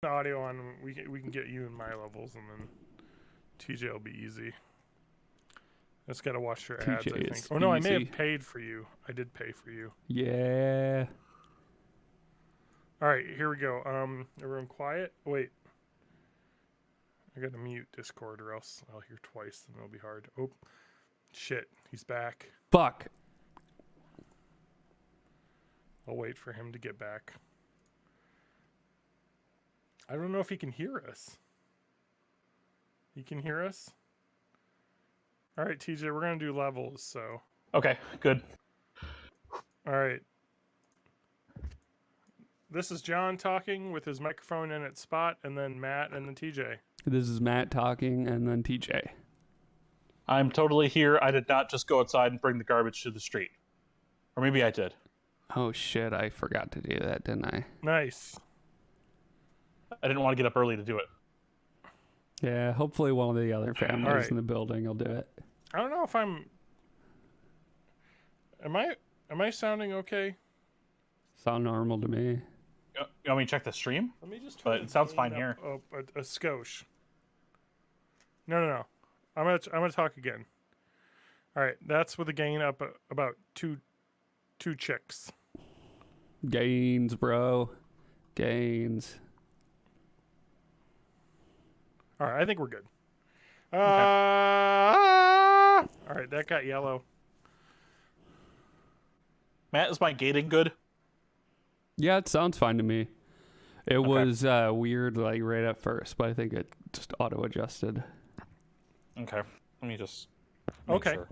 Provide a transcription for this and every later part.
the audio on. We can get you in my levels, and then TJ will be easy. Just gotta watch your ads, TJ I think. is Oh no, I may easy. have paid for you. I did pay for you. Yeah. All right, here we go. Everyone quiet. Wait. I gotta mute Discord or else I'll hear twice and it'll be hard. Oh, shit. He's back. Fuck. I'll wait for him to get back. I don't know if he can hear us. He can hear us? All right, TJ, we're going to do levels, so. Okay, good. All right. This is John talking with his microphone in its spot, and then Matt, and then TJ. This is Matt talking, and then TJ. I'm totally here. I did not just go outside and bring the garbage to the street. Or maybe I did. Oh shit, I forgot to do that, didn't I? Nice. I didn't want to get up early to do it. Yeah, hopefully one of the other families right. in the building will do it. I don't know if I'm... Am I sounding okay? Sound normal to me. You want me to check the stream? Let me just But it sounds fine here. A skosh. No. I'm gonna talk again. All right, that's with a gain up about two chicks. Gains, bro. Gains. All right, I think we're good. Okay. All right, that got yellow. Matt, is my gating good? Yeah, it sounds fine to me. It was weird, like right at first, but I think it just auto-adjusted. Okay. Let me just make Okay. sure.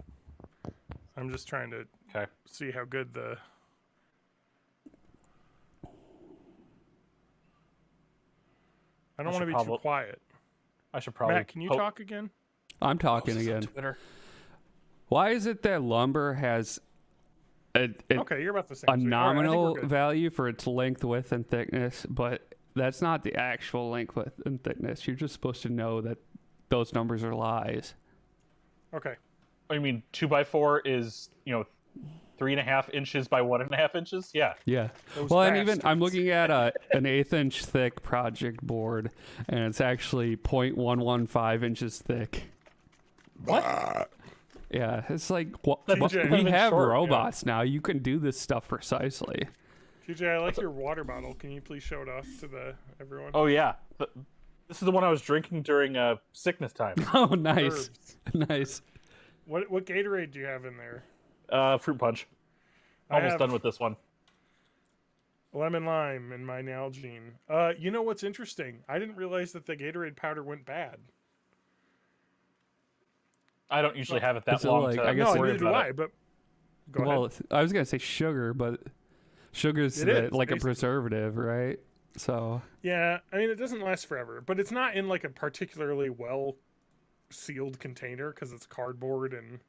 I'm just trying to Okay. see how good the... I don't want to be too quiet. I should probably... Matt, can you talk again? I'm talking post this on again. Twitter. Why is it that lumber has Okay, you're about the same. a as me. All right, I think nominal we're good. value for its length, width, and thickness, but that's not the actual length, width, and thickness? You're just supposed to know that those numbers are lies. Okay. I mean, 2x4 is, 3.5 inches by 1.5 inches? Yeah. Yeah. Those Well, and even I'm bastards. looking at an 1/8-inch thick project board, and it's actually 0.115 inches thick. What? Yeah, it's like TJ. we Even have short, yeah. robots now. You can do this stuff precisely. TJ, I like your water bottle. Can you please show it off to everyone? Oh, yeah. This is the one I was drinking during sickness time. Oh, nice, Herbs. nice. What Gatorade do you have in there? Fruit punch. I Almost have done with this one. lemon lime in my Nalgene. You know what's interesting? I didn't realize that the Gatorade powder went bad. I don't usually have it that Is it long like- to I guess No, worry neither do about I. it. But go Well, ahead. I was gonna say sugar, but sugar's It is, like a basically. preservative, right? So Yeah, I mean it doesn't last forever, but it's not in like a particularly well sealed container because it's cardboard and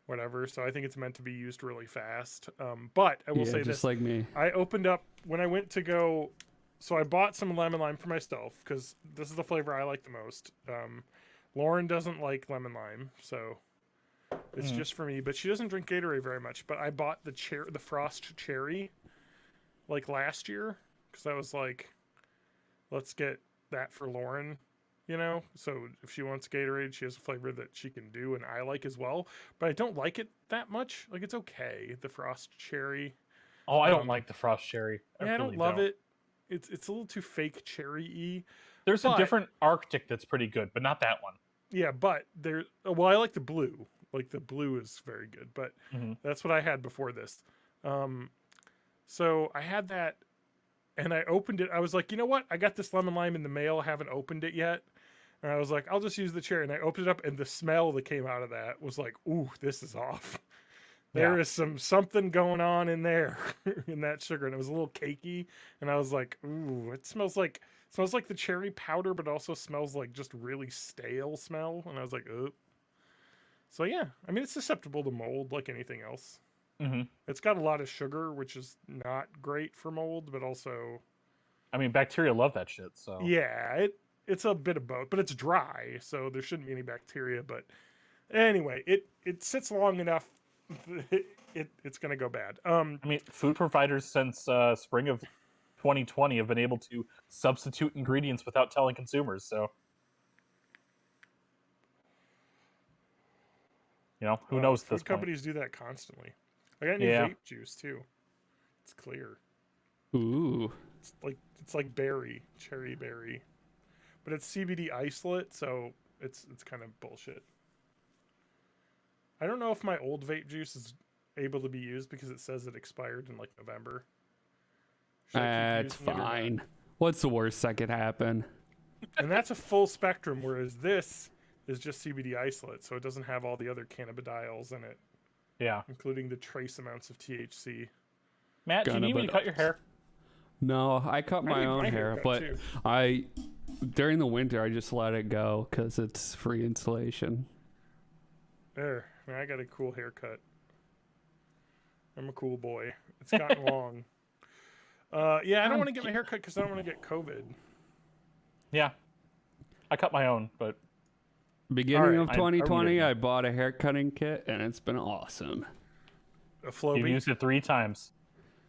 whatever. So I think it's meant to be used really fast. But I will yeah, say just this: like me. I opened up when I went to go. So I bought some lemon lime for myself because this is the flavor I like the most. Lauren doesn't like lemon lime, so it's just for me. But she doesn't drink Gatorade very much. But I bought the Frost Cherry, like last year, because I was like, let's get that for Lauren, So if she wants Gatorade, she has a flavor that she can do, and I like as well. But I don't like it that much. Like it's okay, the Frost Cherry. Oh, I don't like the frost cherry. I really don't love it. It's a little too fake cherry-y. There's But- a different Arctic that's pretty good, but not that one. Yeah, but well, I like the blue. Like the blue is very good, but Mhm. that's what I had before this. So I had that, and I opened it. I was like, you know what? I got this lemon lime in the mail. I haven't opened it yet, and I was like, I'll just use the cherry. And I opened it up, and the smell that came out of that was like, ooh, this is off. There Yeah. is something going on in there in that sugar, and it was a little cakey. And I was like, ooh, it smells like the cherry powder, but also smells like just really stale smell. And I was like, oh. So yeah, I mean, it's susceptible to mold like anything else. Mm-hmm. It's got a lot of sugar, which is not great for mold, but also I mean, bacteria love that shit. So yeah, it's a bit of both, but it's dry, so there shouldn't be any bacteria. But anyway, it sits long enough. It's gonna go bad. I mean, food providers since spring of 2020 have been able to substitute ingredients without telling consumers. So, who knows at this Food point. companies do that constantly. I got new vape juice too. It's clear. Ooh. It's like cherry berry, but it's CBD isolate, so it's kind of bullshit. I don't know if my old vape juice is able to be used because it says it expired in like November. That's fine. What's the worst that could happen? And that's a full spectrum, whereas this is just CBD isolate, so it doesn't have all the other cannabidiols in it. Yeah. Including the trace amounts of THC. Matt, do you need me to cut your hair? No, I cut my own hair, but too. during the winter I just let it go because it's free insulation. There, man, I got a cool haircut. I'm a cool boy. It's gotten long. Yeah, I don't want to get my hair cut because I don't want to get COVID. Yeah, I cut my own, but beginning of 2020, I bought a hair cutting kit and it's been awesome. A Flowbee? You used it 3 times.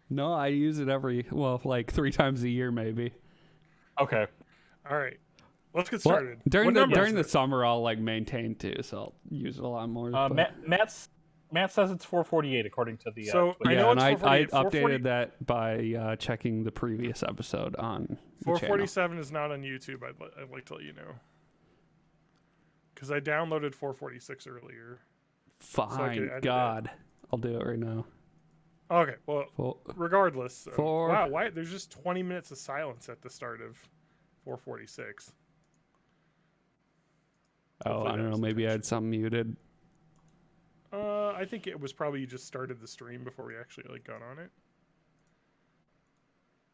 No, I use it like 3 times a year maybe. Okay. All right. Let's get started. During the summer, I'll like maintain too, so I'll use it a lot more. Matt says it's 448 according to the. So I know and it's I updated that by checking the previous episode on. 447 is not on YouTube. I'd like to let you know. Because I downloaded 446 earlier. Fine, God, I'll do it right now. Okay, well, regardless. Wow, why? There's just 20 minutes of silence at the start of 446. Oh, I don't know. Maybe I had something muted. I think it was probably you just started the stream before we actually got on it.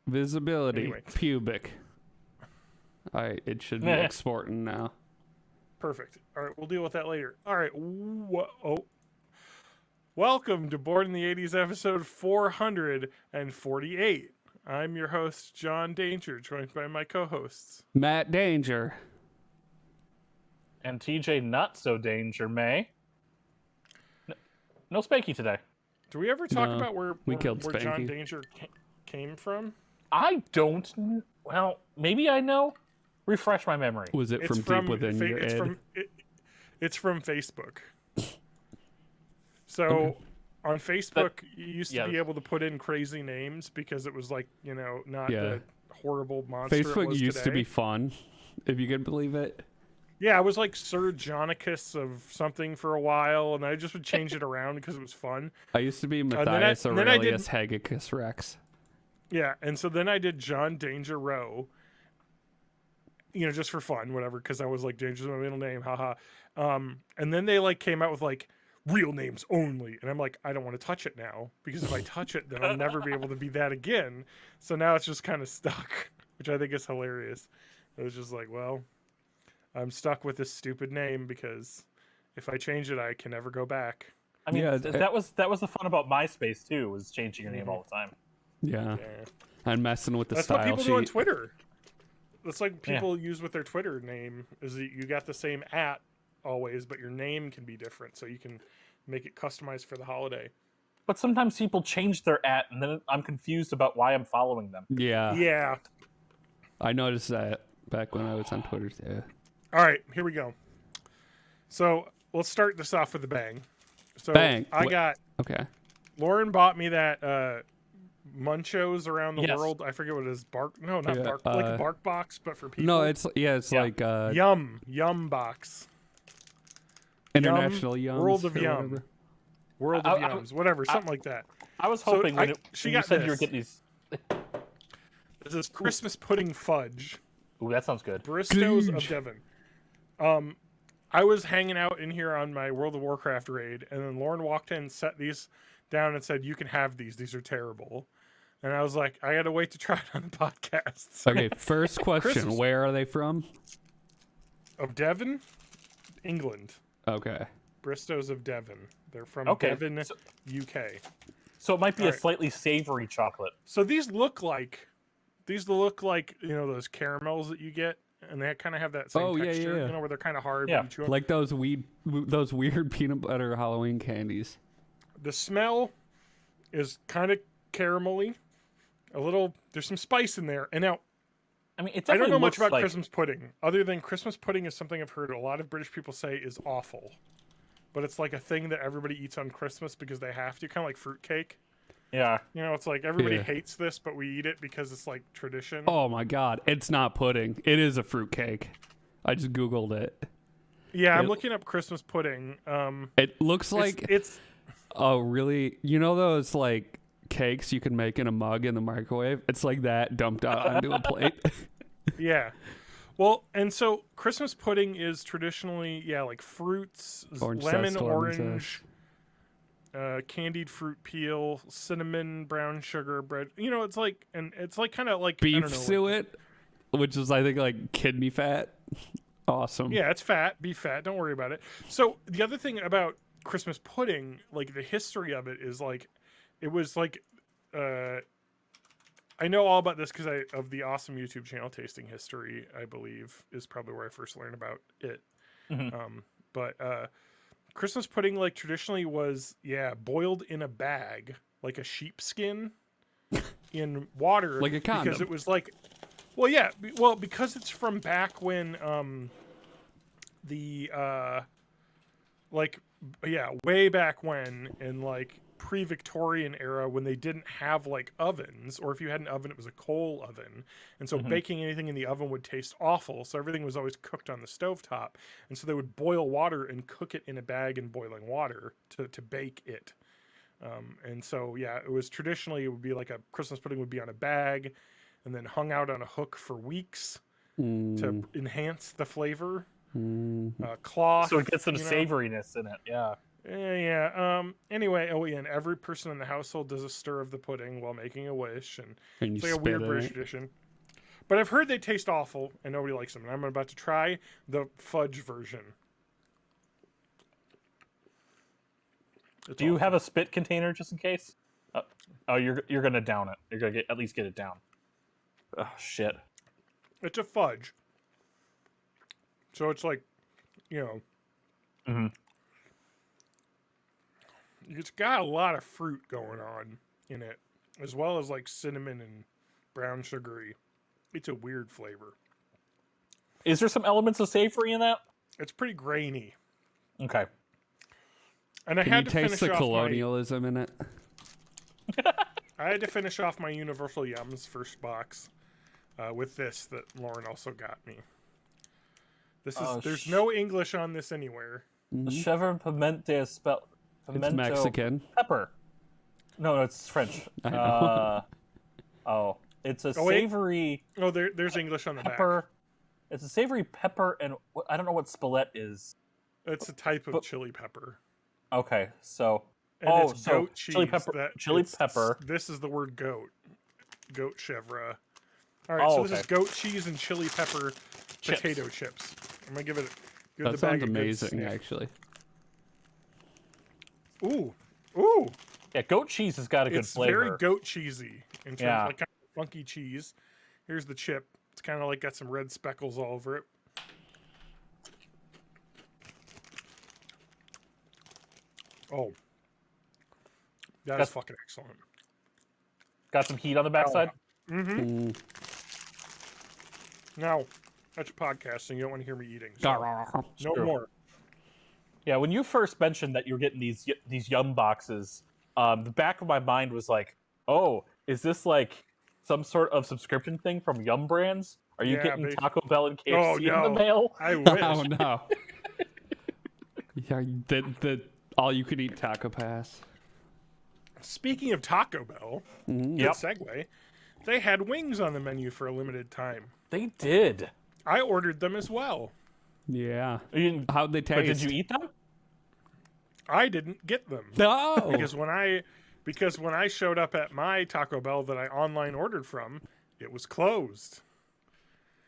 Visibility, anyway. Pubic. All right, it should be exporting now. Perfect. All right, we'll deal with that later. All right. Welcome to Born in the 80s episode 448. I'm your host, John Danger, joined by my co-hosts. Matt Danger. And TJ Not So Danger May. No Spanky today. Do we ever talk about where John Spanky. Danger came from? I don't. Well, maybe I know. Refresh my memory. Was it from deep within your head? It's from Facebook. So on Facebook, you used to be able to put in crazy names because it was like, not the horrible monster Facebook it was used today. to be fun, if you could believe it. Yeah, I was like Sir Jonicus of something for a while, and I just would change it around because it was fun. I used to be Matthias Aurelius Hagicus Rex. Yeah, and so then I did John Danger Rowe, just for fun, whatever, because I was like, Danger's my middle name, haha. And then they came out with real names only, and I'm like, I don't want to touch it now, because if I touch it, then I'll never be able to be that again. So now it's just kind of stuck, which I think is hilarious. It was just like, well, I'm stuck with this stupid name because if I change it, I can never go back. I mean, that was the fun about MySpace too, was changing your name all the time. Yeah. And messing with the That's style what people sheet. do on Twitter. That's like people use with their Twitter name, is that you got the same @ always, but your name can be different, so you can make it customized for the holiday. But sometimes people change their @ and then I'm confused about why I'm following them. Yeah. Yeah. I noticed that back when I was on Twitter too. All right, here we go. So let's start this off with a bang. So Bang. Okay. Lauren bought me that Munchos around the world. I forget what it is. Bark? No, not bark. Like a bark box, but for people. No, it's like Yum box. International Yums. World of Yum. World of Yums. Whatever, something like that. I was hoping when you said you were getting these. This is Christmas pudding fudge. Ooh, that sounds good. Briscoes of Devon. I was hanging out in here on my World of Warcraft raid, and then Lauren walked in, set these down, and said, "You can have these. These are terrible." And I was like, "I got to wait to try it on the podcast." Okay, first question: where are they from? Of Devon, England. Okay. Briscoes of Devon. They're from Devon, UK. So it might be a slightly savory chocolate. So these look like those caramels that you get. And they kind of have that same texture, where they're kind of hard. Yeah, like those weird peanut butter Halloween candies. The smell is kind of caramelly. There's some spice in there. And now, I mean, it I don't definitely know much looks about like Christmas pudding, other than Christmas pudding is something I've heard a lot of British people say is awful. But it's like a thing that everybody eats on Christmas because they have to, kind of like fruitcake. yeah. You know, it's like everybody Yeah. hates this, but we eat it because it's like tradition. Oh my god, it's not pudding. It is a fruitcake. I just googled it. Yeah, I'm It- looking up Christmas pudding. It looks like it's a really, you know those like cakes you can make in a mug in the microwave? It's like that dumped out onto a plate. yeah. Well, and so Christmas pudding is traditionally, like fruits, Orange lemon, zest, orange, candied fruit peel, cinnamon, brown sugar, bread. You know, it's like, and it's like kind of like I Beef don't know, like- suet, which is I think like kidney fat. Awesome. yeah, it's fat, beef fat. Don't worry about it. So the other thing about Christmas pudding, like the history of it, is like, it was like, I know all about this because of the awesome YouTube channel Tasting History. I believe is probably where I first learned about it. But Christmas pudding, like traditionally, was boiled in a bag, like a sheepskin, in water, Like a condom. because it was like, because it's from back when way back when, in like pre-Victorian era, when they didn't have like ovens, or if you had an oven, it was a coal oven, and so baking anything in the oven would taste awful, so everything was always cooked on the stovetop, and so they would boil water and cook it in a bag in boiling water to bake it. And so it was traditionally, it would be like a Christmas pudding would be on a bag and then hung out on a hook for weeks to enhance the flavor. Cloth, So it gets some you know. savoriness in it. Yeah. Anyway, and every person in the household does a stir of the pudding while making a wish, and And it's you like a spit weird in British it. tradition. But I've heard they taste awful and nobody likes them, and I'm about to try the fudge version. Do you have a spit container just in case? Oh, you're gonna down it. You're gonna at least get it down. Oh shit. It's a fudge, so it's like, it's got a lot of fruit going on in it, as well as like cinnamon and brown sugary. It's a weird flavor. Is there some elements of savory in that? It's pretty grainy. Okay. And I Can had you to taste finish the off colonialism in it? I had to finish off my Universal Yums first box with this that Lauren also got me. This is there's no English on this anywhere. The chevre pimente is spelled It's pimento Mexican. pepper. No, it's French. I know. It's a wait. savory Oh, there's English on the pepper. It's a savory pepper, and I don't know what spillet is. back. It's a type of chili pepper. Okay, so And it's so goat cheese. chili pepper. Chili pepper. This is the word goat. Goat chevre. All right, so this is goat cheese and chili pepper potato chips. I'm gonna give That the bag sounds a good amazing, sniff. actually. Ooh. Yeah, goat cheese has got a good It's flavor. very goat cheesy in terms Yeah. of like kind of funky cheese. Here's the chip. It's kind of like got some red speckles all over it. Oh, that is fucking excellent. Got some heat on the backside. Now, that's podcasting. You don't want to hear me eating. So no True. more. Yeah, when you first mentioned that you were getting these Yum boxes, the back of my mind was like, "Oh, is this like some sort of subscription thing from Yum Brands? Are you Yeah, getting basically. Taco Bell and KFC Oh, in the no. mail?" I wish. Oh no. Yeah, the all you could eat taco pass. Speaking of Taco Bell, good Yep, segue. They had wings on the menu for a limited time. they did. I ordered them as well. Yeah. You didn't- How'd they taste? But did you eat them? I didn't get them. No. Because when I showed up at my Taco Bell that I online ordered from, it was closed.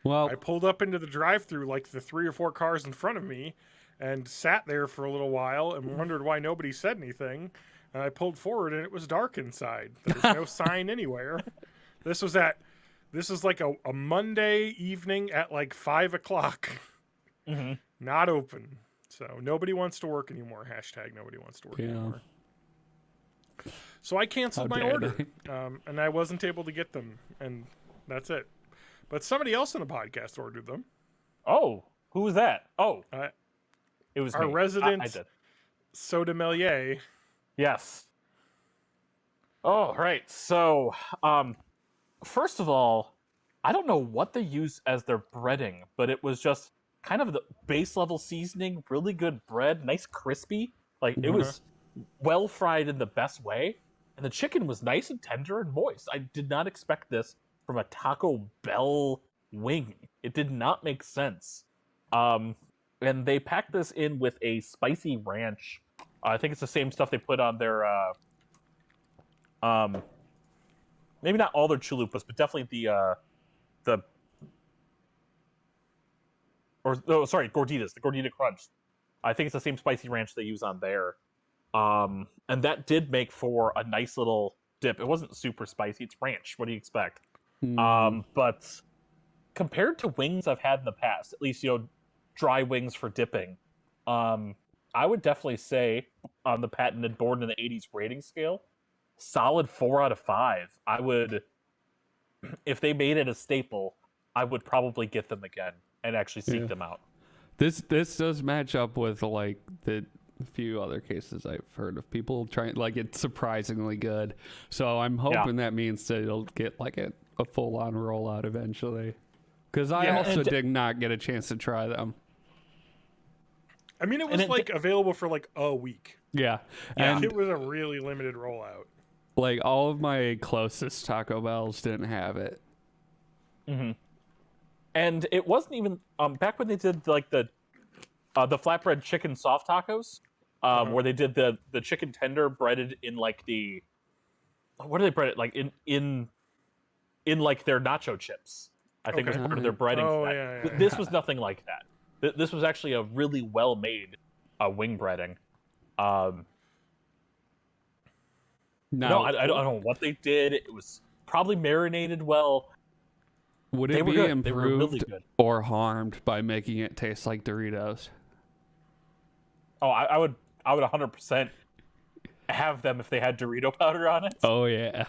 Well, I pulled up into the drive-thru like the 3 or 4 cars in front of me and sat there for a little while and wondered why nobody said anything. And I pulled forward and it was dark inside. There was no sign anywhere. This was like a Monday evening at like 5 o'clock. Not open. So nobody wants to work anymore. Hashtag nobody wants to work anymore. So I canceled How my dare order, and I wasn't able to get them, and that's it. But somebody else in the podcast ordered them. Oh, who was that? Oh, Uh, it was our me. resident I did. sommelier. Yes. Oh, right. So, first of all, I don't know what they use as their breading, but it was just kind of the base level seasoning, really good bread, nice crispy. Like it was well fried in the best way, and the chicken was nice and tender and moist. I did not expect this from a Taco Bell wing. It did not make sense. And they packed this in with a spicy ranch. I think it's the same stuff they put on their maybe not all their chalupas, but definitely the gorditas, the gordita crunch. I think it's the same spicy ranch they use on there. And that did make for a nice little dip. It wasn't super spicy. It's ranch. What do you expect? But compared to wings I've had in the past, at least dry wings for dipping, I would definitely say on the patented born in the '80s rating scale, solid 4 out of 5. I would, if they made it a staple, I would probably get them again and actually seek them out. This does match up with like the few other cases I've heard of people trying, like it's surprisingly good. So I'm hoping that means that it'll get like a full on rollout eventually. Because I also did not get a chance to try them. I mean, it was available for like a week. Yeah. And it was a really limited rollout. Like all of my closest Taco Bells didn't have it. Mm-hmm. And it wasn't even back when they did like the flatbread chicken soft tacos, where they did the chicken tender breaded in like what do they bread it like in like their nacho chips. I think it was part of their breading. Oh, for that. yeah. This was nothing like that. This was actually a really well made wing breading. No, I don't know what they did. It was probably marinated well. Would it be improved They were really good. or harmed by making it taste like Doritos? Oh, I would 100% have them if they had Dorito powder on it. Oh yeah.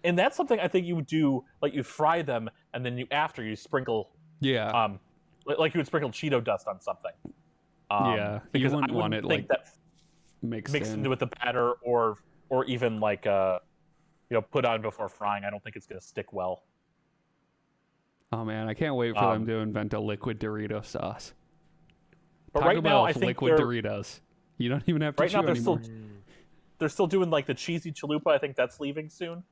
And that's something I think you would do, like you fry them and then you sprinkle like you would sprinkle Cheeto dust on something. You wouldn't want it like that mixed into with the batter or even like put on before frying. I don't think it's gonna stick well. Oh man, I can't wait for them to invent a liquid Dorito sauce. But Taco right now, I Bell's think liquid Doritos. You don't even have to chew anymore. They're still doing like the cheesy chalupa. I think that's leaving soon.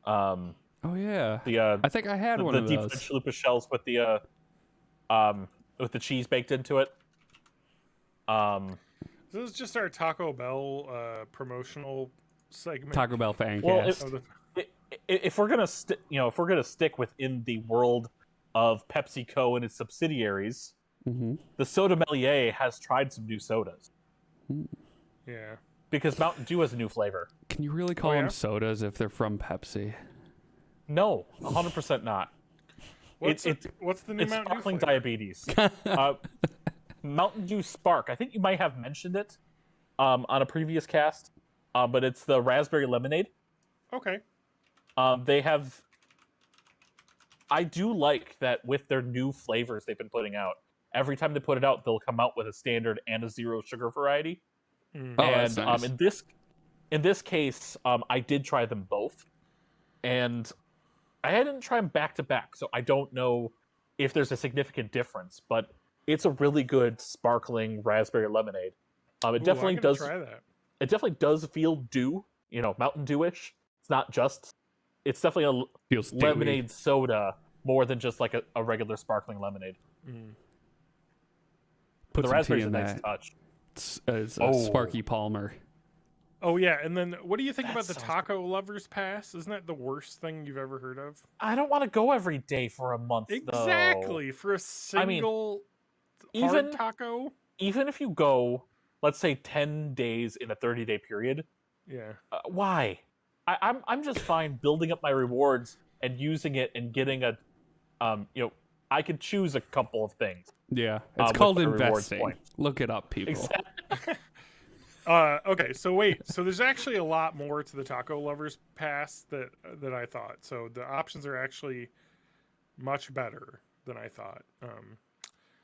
Oh yeah. I think I had one the of deep those. fried chalupa shells with the cheese baked into it. This is just our Taco Bell promotional segment. Taco Bell fan Well, cast. if we're gonna stick within the world of PepsiCo and its subsidiaries, the sommelier has tried some new sodas. Yeah. Because Mountain Dew has a new flavor. Can you really call them sodas if they're from Pepsi? No, 100% not. What's the new it's Mountain Dew sparkling flavor? diabetes. Mountain Dew Spark. I think you might have mentioned it on a previous cast, but it's the raspberry lemonade. Okay. They have. I do like that with their new flavors they've been putting out. Every time they put it out, they'll come out with a standard and a zero sugar variety. Oh, that's nice. In this case, I did try them both, and I didn't try them back to back, so I don't know if there's a significant difference. But it's a really good sparkling raspberry lemonade. It definitely does. Try that. It definitely does feel dew, Mountain Dew-ish. It's not just. It's definitely a lemonade soda more than just like a regular sparkling lemonade. Put the some raspberry's tea a in nice that. touch. It's Sparky Palmer. Oh yeah, and then what do you think That about the sounds Taco Lovers Pass? Isn't that the worst thing you've ever heard of? I don't want to go every day for a month. Exactly, though. for a single hard taco. Even if you go, let's say 10 days in a 30-day period. Yeah. Why? I'm just fine building up my rewards and using it and getting a, I could choose a couple of things. Yeah, it's called with the rewards investing. points. Look it up, people. Exactly. Okay, so wait. So there's actually a lot more to the Taco Lovers Pass that I thought. So the options are actually much better than I thought.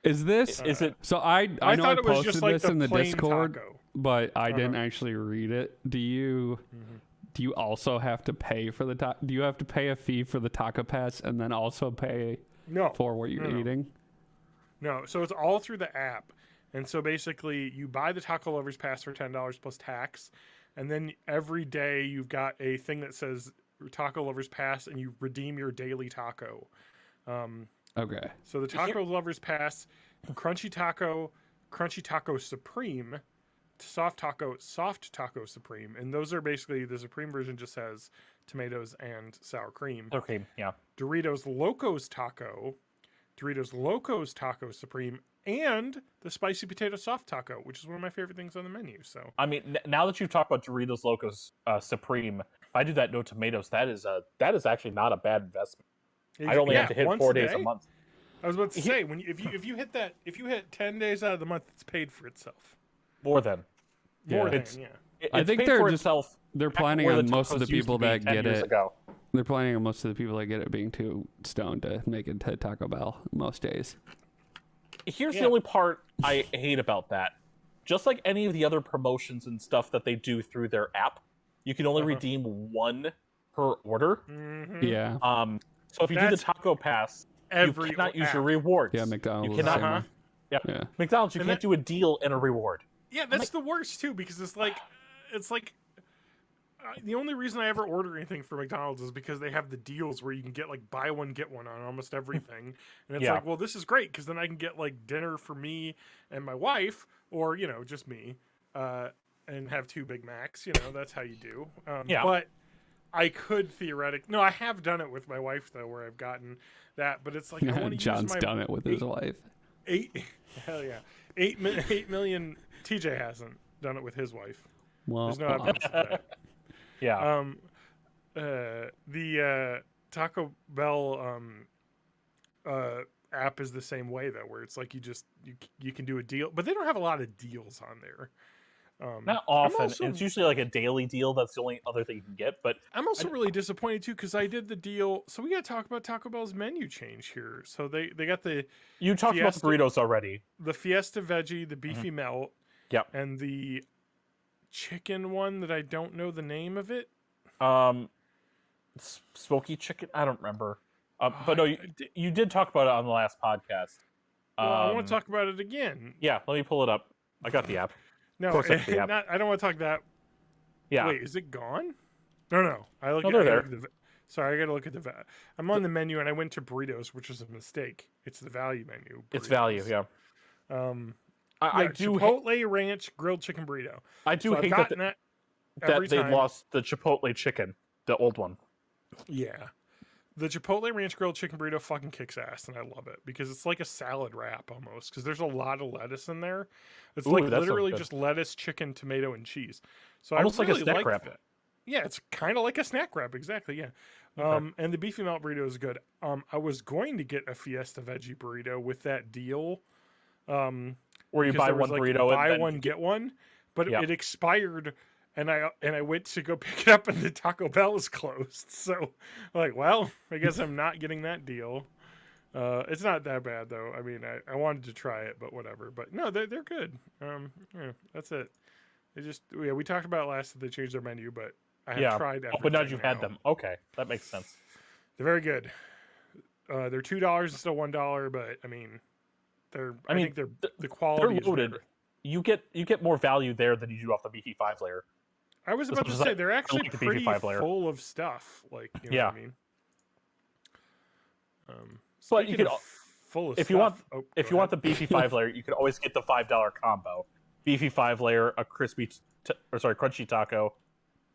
Is this? Is it? So I know I thought it was posted just like this the in the plain Discord, taco. but I didn't actually read it. Do you? Mm-hmm. Do you also have to pay for the do you have to pay a fee for the Taco Pass and then also pay for what you're eating? No, so it's all through the app. And so basically you buy the Taco Lovers Pass for $10 plus tax, and then every day you've got a thing that says Taco Lovers Pass and you redeem your daily taco. Okay. So the Taco Lovers Pass, Crunchy Taco Supreme, Soft Taco Supreme, and those are basically the Supreme version just has tomatoes and sour cream. Okay, yeah. Doritos Locos Taco Supreme, and the Spicy Potato Soft Taco, which is one of my favorite things on the menu. So I mean, now that you've talked about Doritos Locos Supreme, if I do that no tomatoes, that is actually not a bad investment. I only have to hit 4 days a month. I was about to say, if you hit 10 days out of the month, it's paid for itself. More than. I think they're planning on most of the people that get it. They're planning on most of the people that get it being too stoned to make it to Taco Bell most days. Here's the only part I hate about that. Just like any of the other promotions and stuff that they do through their app, you can only redeem one per order. Mm-hmm. Yeah. So if you do the Taco Pass, you cannot use your rewards. Yeah, McDonald's. You cannot. Yeah. McDonald's, you can't do a deal and a reward. Yeah, that's the worst too, because it's like the only reason I ever order anything for McDonald's is because they have the deals where you can get like buy one get one on almost everything, and it's like, well, this is great because then I can get like dinner for me and my wife, or just me, and have 2 Big Macs. That's how you do. But I could theoretically. No, I have done it with my wife though, where I've gotten that, but it's like I want to John's done it with his wife. 8 million. TJ hasn't done it with his wife. Well, there's no evidence of that. Yeah. The Taco Bell app is the same way though, where it's like you can do a deal, but they don't have a lot of deals on there. Not often. It's usually like a daily deal. That's the only other thing you can get. But I'm also really disappointed too because I did the deal. So we got to talk about Taco Bell's menu change here. So they got the you talked about the burritos already. The Fiesta Veggie, the beefy melt, and the chicken one that I don't know the name of it. Smoky chicken. I don't remember. But no, you did talk about it on the last podcast. Well, I want to talk about it again. Yeah, let me pull it up. I got the app. No, I don't want to talk that. Yeah. Wait, is it gone? No. They're there. Sorry, I got to look at the. I'm on the menu and I went to burritos, which was a mistake. It's the value menu. Burritos. It's value, yeah. I do Chipotle Ranch grilled chicken burrito. I do hate that they lost the Chipotle chicken, the old one. Yeah. The Chipotle Ranch grilled chicken burrito fucking kicks ass, and I love it because it's like a salad wrap almost. Because there's a lot of lettuce in there. It's like literally just lettuce, chicken, tomato, and cheese. So almost I really like a snack wrap. That. Yeah, it's kind of like a snack wrap, exactly. Yeah. Okay. And the beefy melt burrito is good. I was going to get a Fiesta veggie burrito with that deal, where you buy one burrito buy and then one get one, but it expired. And I went to go pick it up, and the Taco Bell is closed. So, I'm like, well, I guess I'm not getting that deal. It's not that bad though. I mean, I wanted to try it, but whatever. But no, they're good. That's it. They just we talked about last that they changed their menu, but I have tried. But now you've had them. Okay, that makes sense. They're very good. They're $2 instead of $1, but I mean, I think the quality. They're loaded. You get more value there than you do off the beefy 5-layer. I was about to say they're actually pretty full of stuff. Like, you know what I mean? But you could full of if stuff. You want the beefy 5-layer, you could always get the $5 combo: beefy 5-layer, a crunchy taco.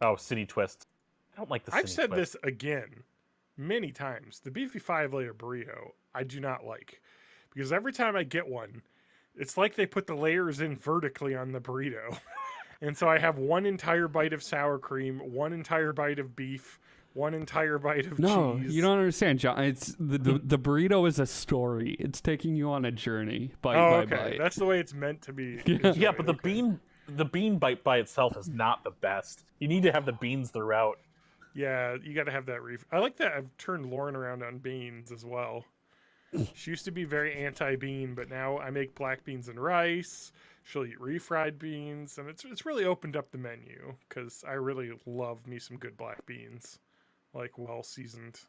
Oh, city twist. I don't like the. I've said this again many times. The beefy 5-layer burrito I do not like because every time I get one, it's like they put the layers in vertically on the burrito. And so I have one entire bite of sour cream, one entire bite of beef, one entire bite of cheese. No, you don't understand, John. It's the burrito is a story. It's taking you on a journey bite by bite. That's the way it's meant to be. Yeah, but the the bean bite by itself is not the best. You need to have the beans throughout. Yeah, you got to have that I like that I've turned Lauren around on beans as well. She used to be very anti-bean, but now I make black beans and rice. She'll eat refried beans, and it's really opened up the menu because I really love me some good black beans, like well seasoned,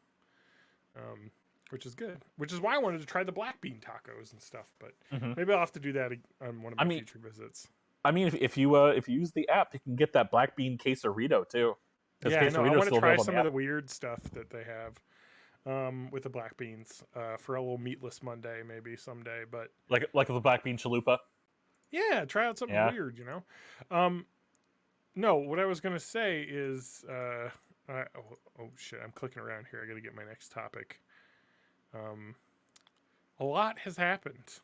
which is good. Which is why I wanted to try the black bean tacos and stuff. But maybe I'll have to do that on one of my future visits. I mean, if you use the app, you can get that black bean quesarito too. Yeah, no, I want to try some of the weird stuff that they have. With the black beans for a little meatless Monday, maybe someday. But like the black bean chalupa. Yeah, try out something weird, you know. No, what I was gonna say is, oh shit, I'm clicking around here. I got to get my next topic. A lot has happened.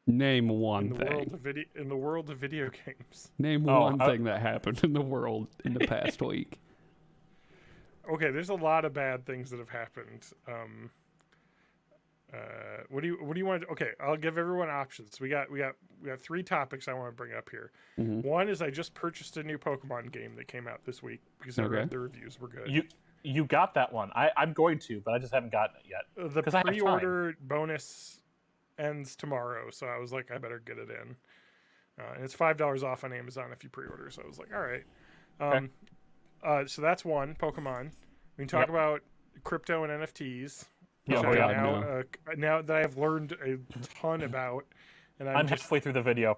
Name one thing. In the world of video games. Name one thing that happened in the world in the past week. Okay, there's a lot of bad things that have happened. What do you want to? Okay, I'll give everyone options. We got 3 topics I want to bring up here. One is I just purchased a new Pokemon game that came out this week because I read the reviews were good. You got that one. I'm going to, but I just haven't gotten it yet. The pre-order bonus ends tomorrow, so I was like, I better get it in. And it's $5 off on Amazon if you pre-order. So I was like, all right. So that's one, Pokemon. We can talk about crypto and NFTs. Now that I've learned a ton about, and I'm halfway through the video.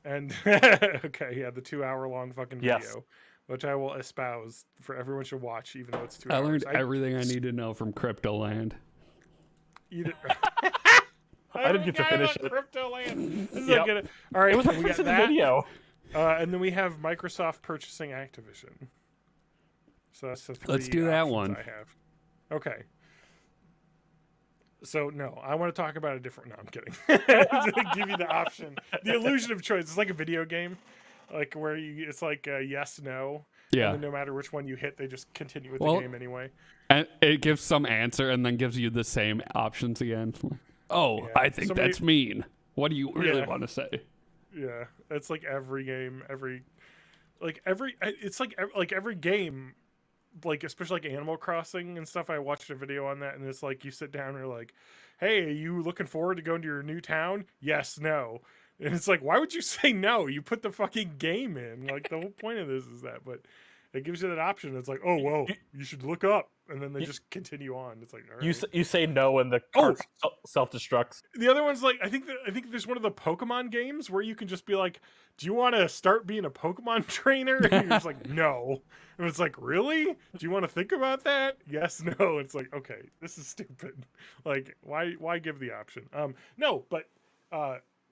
And okay, yeah, the 2-hour-long fucking video, which I will espouse for everyone should watch, even though it's 2 hours. I learned everything I need to know from Crypto Land. I didn't get to finish it. Crypto Land. All right, it was we got that video. And then we have Microsoft purchasing Activision. So that's the 3 Let's do that one. I have. Okay. So no, I want to talk about a different. No, I'm kidding. Give you the option, the illusion of choice. It's like a video game, like where it's like yes, no. Yeah. And then no matter which one you hit, they just continue with the game anyway. And it gives some answer and then gives you the same options again. Oh, yeah. I think that's mean. What do you really want to say? Yeah, it's like every game, it's like every game. Like especially like Animal Crossing and stuff, I watched a video on that, and it's like you sit down and you're like, hey, are you looking forward to going to your new town? Yes, no. And it's like, why would you say no? You put the fucking game in. Like the whole point of this is that, but it gives you that option. It's like, oh whoa, you should look up, and then they just continue on. It's like, all right. You say no, and the car self-destructs. The other one's like, I think there's one of the Pokemon games where you can just be like, do you want to start being a Pokemon trainer? And you're just like, no. And it's like, really? Do you want to think about that? Yes, no. It's like, okay, this is stupid. Like, why give the option? No, but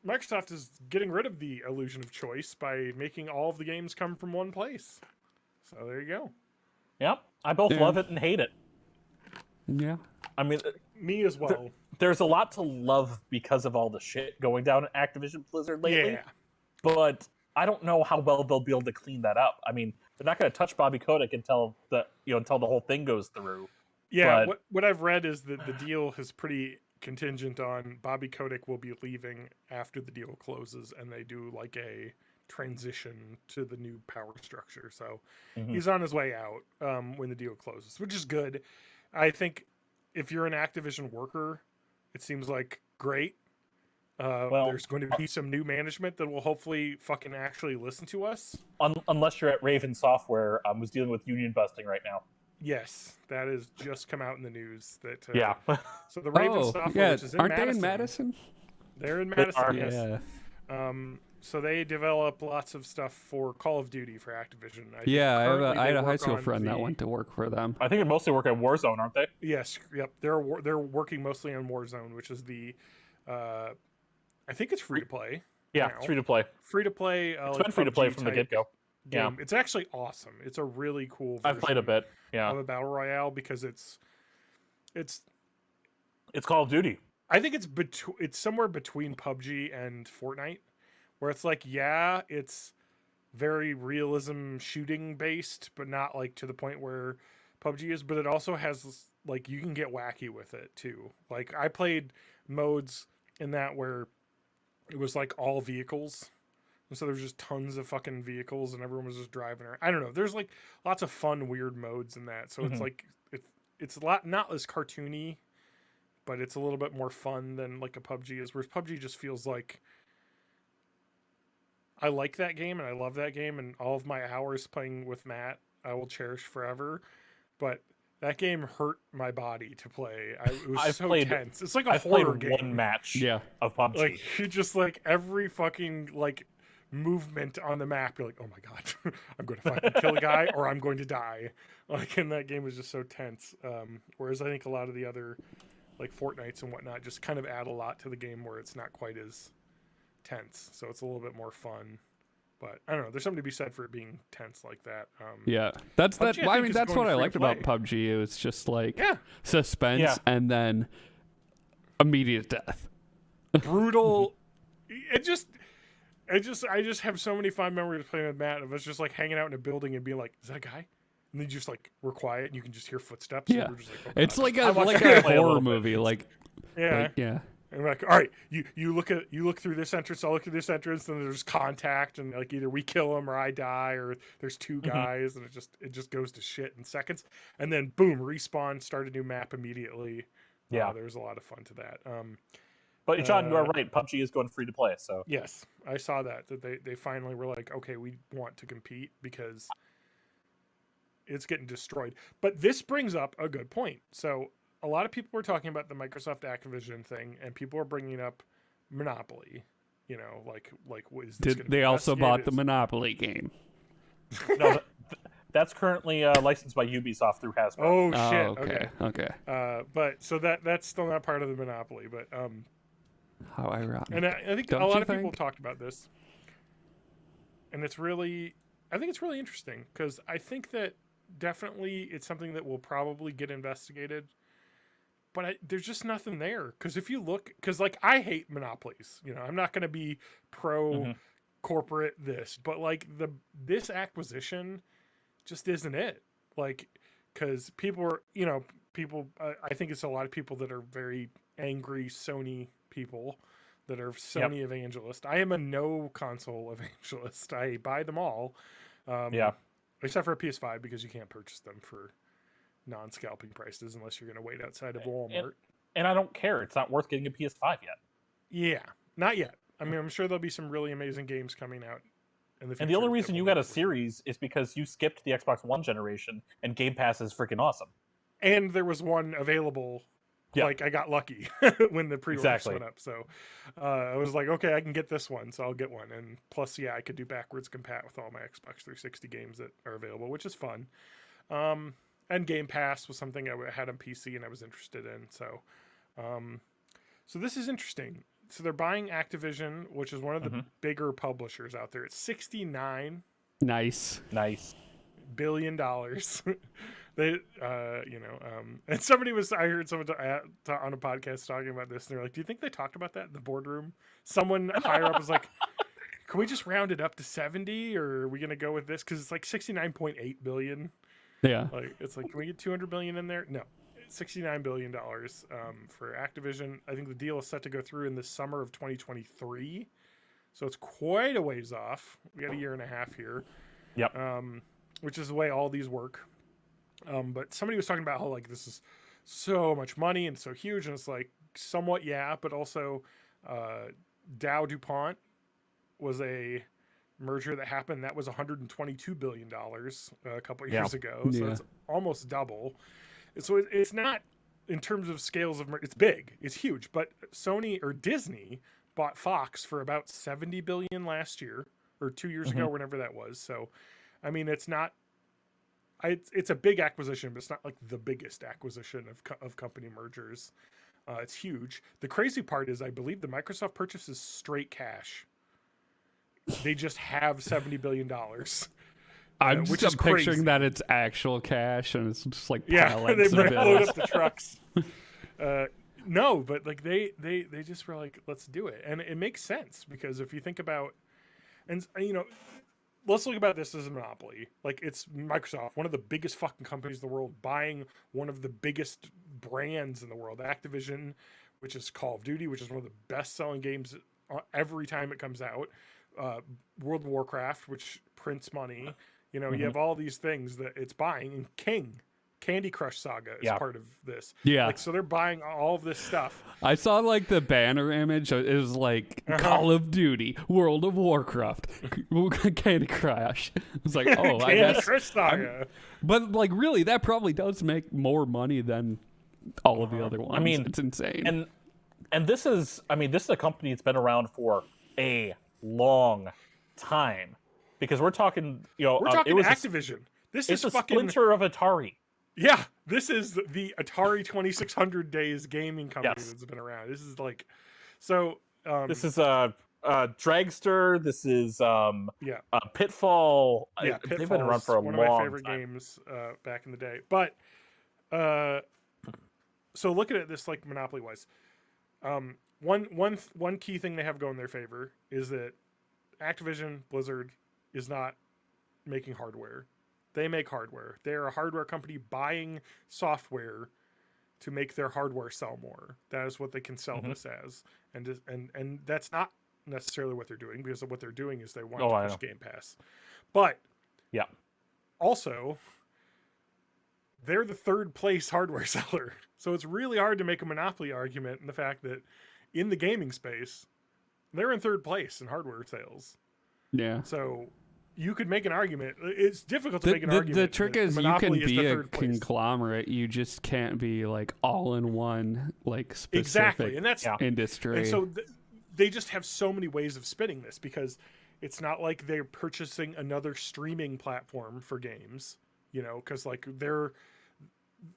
Microsoft is getting rid of the illusion of choice by making all of the games come from one place. So there you go. Yep, I both love it and hate it. Yeah. I mean, me as well. There's a lot to love because of all the shit going down at Activision Blizzard lately. Yeah. But I don't know how well they'll be able to clean that up. I mean, they're not going to touch Bobby Kotick until the whole thing goes through. Yeah, what I've read is that the deal is pretty contingent on Bobby Kotick will be leaving after the deal closes, and they do like a transition to the new power structure. So he's on his way out when the deal closes, which is good. I think if you're an Activision worker, it seems like great. There's going to be some new management that will hopefully fucking actually listen to us. Unless you're at Raven Software, who's dealing with union busting right now. Yes, that has just come out in the news. That So the Raven Software, which is in aren't Madison, they in Madison? They're in Madison. Yes. Yeah. So they develop lots of stuff for Call of Duty for Activision. I had a high school friend that went to work for them. I think they mostly work at Warzone, aren't they? Yes. Yep. They're working mostly on Warzone, which is the I think it's free to play. Yeah, it's free to play. Free to play. It's been free to play from the get go. Yeah, it's actually awesome. It's a really cool version I've played a bit. Yeah, of a battle royale because it's Call of Duty. I think it's somewhere between PUBG and Fortnite, where it's like it's very realism shooting based, but not like to the point where PUBG is. But it also has like you can get wacky with it too. Like I played modes in that where it was like all vehicles. And so there's just tons of fucking vehicles, and everyone was just driving around. I don't know. There's like lots of fun, weird modes in that. So it's like it's a lot not as cartoony, but it's a little bit more fun than like a PUBG is. Whereas PUBG just feels like I like that game and I love that game, and all of my hours playing with Matt I will cherish forever. But that game hurt my body to play. It was tense. It's like a horror game. One match of PUBG. Like you just like every fucking like movement on the map, you're like, oh my god, I'm going to fucking kill a guy or I'm going to die. Like, and that game was just so tense. Whereas I think a lot of the other like Fortnites and whatnot just kind of add a lot to the game where it's not quite as tense. So it's a little bit more fun. But I don't know. There's something to be said for it being tense like that. That's PUBG, that. I mean, that's what I liked about PUBG. It was just like suspense and then immediate death. Brutal. I just have so many fond memories of playing with Matt. Of us just like hanging out in a building and being like, "Is that a guy?" And then just like we're quiet and you can just hear footsteps. Yeah, and we're just like, oh, it's like a horror movie. Like yeah. And we're like, all right, you look through this entrance, I'll look through this entrance, and there's contact, and like either we kill him or I die, or there's two guys, and it just goes to shit in seconds, and then boom, respawn, start a new map immediately. Yeah, there's a lot of fun to that. But John, you are right. PUBG is going free to play. So yes, I saw that they finally were like, okay, we want to compete because it's getting destroyed. But this brings up a good point. So a lot of people were talking about the Microsoft Activision thing, and people are bringing up Monopoly. You know, like is this they also bought the Monopoly game? No, that's currently licensed by Ubisoft through Hasbro. Oh shit! Okay. But so that's still not part of the Monopoly. But how ironic. And I think a lot of people talked about this, and I think it's really interesting because I think that definitely it's something that will probably get investigated. But there's just nothing there. Because if you look, because like I hate monopolies, you know, I'm not going to be pro corporate this, but like this acquisition just isn't it. Like, because people are, you know, I think it's a lot of people that are very angry Sony people that are Sony evangelist. I am a no console evangelist. I buy them all. Except for a PS5 because you can't purchase them for non-scalping prices unless you're going to wait outside of Walmart. And I don't care. It's not worth getting a PS5 yet. Yeah, not yet. I mean, I'm sure there'll be some really amazing games coming out in the future. And the only reason you got a Series is because you skipped the Xbox One generation, and Game Pass is freaking awesome. And there was one available. Like, I got lucky when the pre-orders went up. So I was like, okay, I can get this one, so I'll get one. And plus, I could do backwards compat with all my Xbox 360 games that are available, which is fun. And Game Pass was something I had on PC and I was interested in. So so this is interesting. So they're buying Activision, which is one of the bigger publishers out there. It's $69 billion. They, and I heard someone on a podcast talking about this, and they're like, "Do you think they talked about that in the boardroom?" Someone higher up was like, "Can we just round it up to 70, or are we gonna go with this? Because it's like 69.8 billion." Yeah, like it's like, can we get 200 billion in there? No, $69 billion for Activision. I think the deal is set to go through in the summer of 2023, so it's quite a ways off. We got a year and a half here. Yep. Which is the way all these work. But somebody was talking about how like this is so much money and so huge, and it's like somewhat but also Dow DuPont was a merger that happened that was $122 billion a couple of years ago, so it's almost double. So it's not in terms of scales of it's big, it's huge. But Sony or Disney bought Fox for about $70 billion last year or 2 years ago, whenever that was. So I mean, it's not. It's a big acquisition, but it's not like the biggest acquisition of company mergers. It's huge. The crazy part is I believe the Microsoft purchase is straight cash. They just have $70 billion. I'm just picturing that it's actual cash and it's just like pallets they of load bills. up the trucks. No, but like they just were like, let's do it. And it makes sense because if you think about, and you know, let's look about this as a monopoly. Like, it's Microsoft, one of the biggest fucking companies in the world, buying one of the biggest brands in the world, Activision, which is Call of Duty, which is one of the best-selling games every time it comes out. World of Warcraft, which prints money. You know, Mhm. you have all these things that it's buying, and Candy Crush Saga is Yeah. part of this. Yeah. Like, so they're buying all of this stuff. I saw like the banner image. It was like Call of Duty, World of Warcraft, Candy Crush. It's like, oh, I Candy guess. Crush Saga. But like, really, that probably does make more money than all of the other ones. I mean, it's insane. And this is, I mean, this is a company that's been around for a long time, because we're talking, you know, We're talking it was Activision. This it's is a fucking splinter of Atari. yeah. This is the Atari 2600 days gaming company Yes. that's been around. This is like, so. This is Dragster. This is Yeah. Pitfall. Yeah, They've been around Pitfall's for a one long of my favorite time. games back in the day. But so looking at this like Monopoly wise, one key thing they have going in their favor is that Activision Blizzard is not making hardware. They make hardware. They are a hardware company buying software to make their hardware sell more. That is what they can sell this as, and that's not necessarily what they're doing, because what they're doing is they want to push Game Pass. But yeah, also they're the third place hardware seller, so it's really hard to make a monopoly argument in the fact that in the gaming space they're in third place in hardware sales. Yeah. So you could make an argument. It's difficult to make an argument. The trick is you can be a place. conglomerate. You just can't be like all in one, like specific exactly, and that's industry. And so they just have so many ways of spinning this, because it's not like they're purchasing another streaming platform for games, you know, because like they're,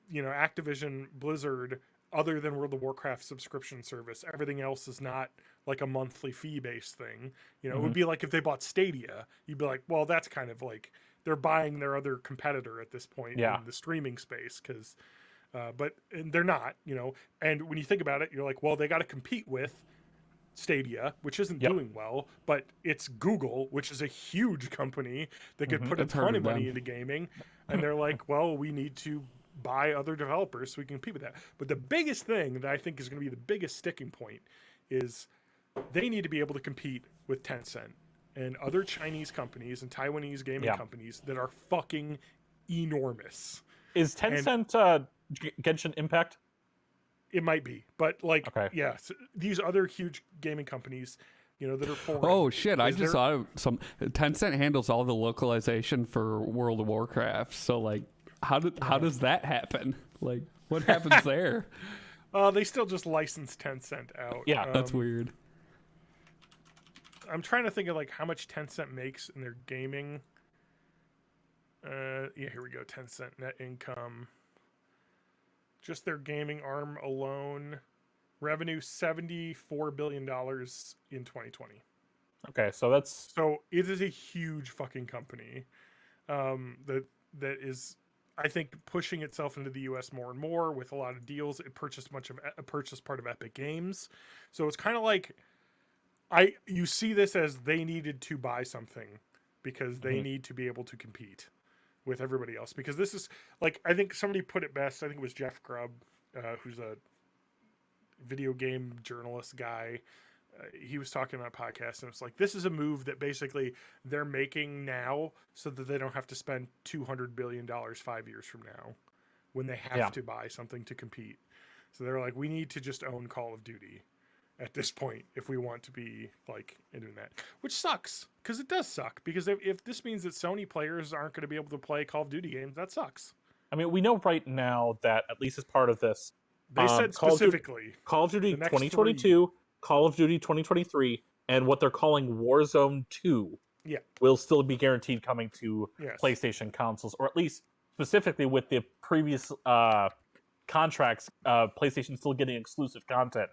you know, Activision Blizzard, other than World of Warcraft subscription service, everything else is not like a monthly fee based thing. You know, it would be like if they bought Stadia, you'd be like, well, that's kind of like they're buying their other competitor at this point in the streaming space, because but they're not, you know. And when you think about it, you're like, well, they got to compete with Stadia, which isn't doing well, but it's Google, which is a huge company that could put a ton of money into gaming, and they're like, well, we need to buy other developers so we can compete with that. But the biggest thing that I think is going to be the biggest sticking point is they need to be able to compete with Tencent and other Chinese companies and Taiwanese gaming companies that are fucking enormous. Is Tencent Genshin Impact? It might be, but like, these other huge gaming companies, you know, that are foreign. Oh shit! I just saw some. Tencent handles all the localization for World of Warcraft. So like, how does that happen? Like, what happens there? They still just license Tencent out. Yeah, that's weird. I'm trying to think of like how much Tencent makes in their gaming. Here we go. Tencent net income. Just their gaming arm alone, revenue $74 billion in 2020. Okay, so it is a huge fucking company that is, I think, pushing itself into the U.S. more and more with a lot of deals. It purchased part of Epic Games, so it's kind of like you see this as they needed to buy something because they need to be able to compete with everybody else, because this is like, I think somebody put it best. I think it was Jeff Grubb, who's a video game journalist guy. He was talking on a podcast, and it's like, this is a move that basically they're making now so that they don't have to spend $200 billion 5 years from now when they have to buy something to compete. So they're like, we need to just own Call of Duty at this point if we want to be like doing that, which sucks, because it does suck, because if this means that Sony players aren't going to be able to play Call of Duty games, that sucks. I mean, we know right now that, at least as part of this, they said specifically Call of Duty 2022, Call of Duty 2023, and what they're calling Warzone 2 will still be guaranteed coming to PlayStation consoles, or at least specifically with the previous contracts, PlayStation still getting exclusive content,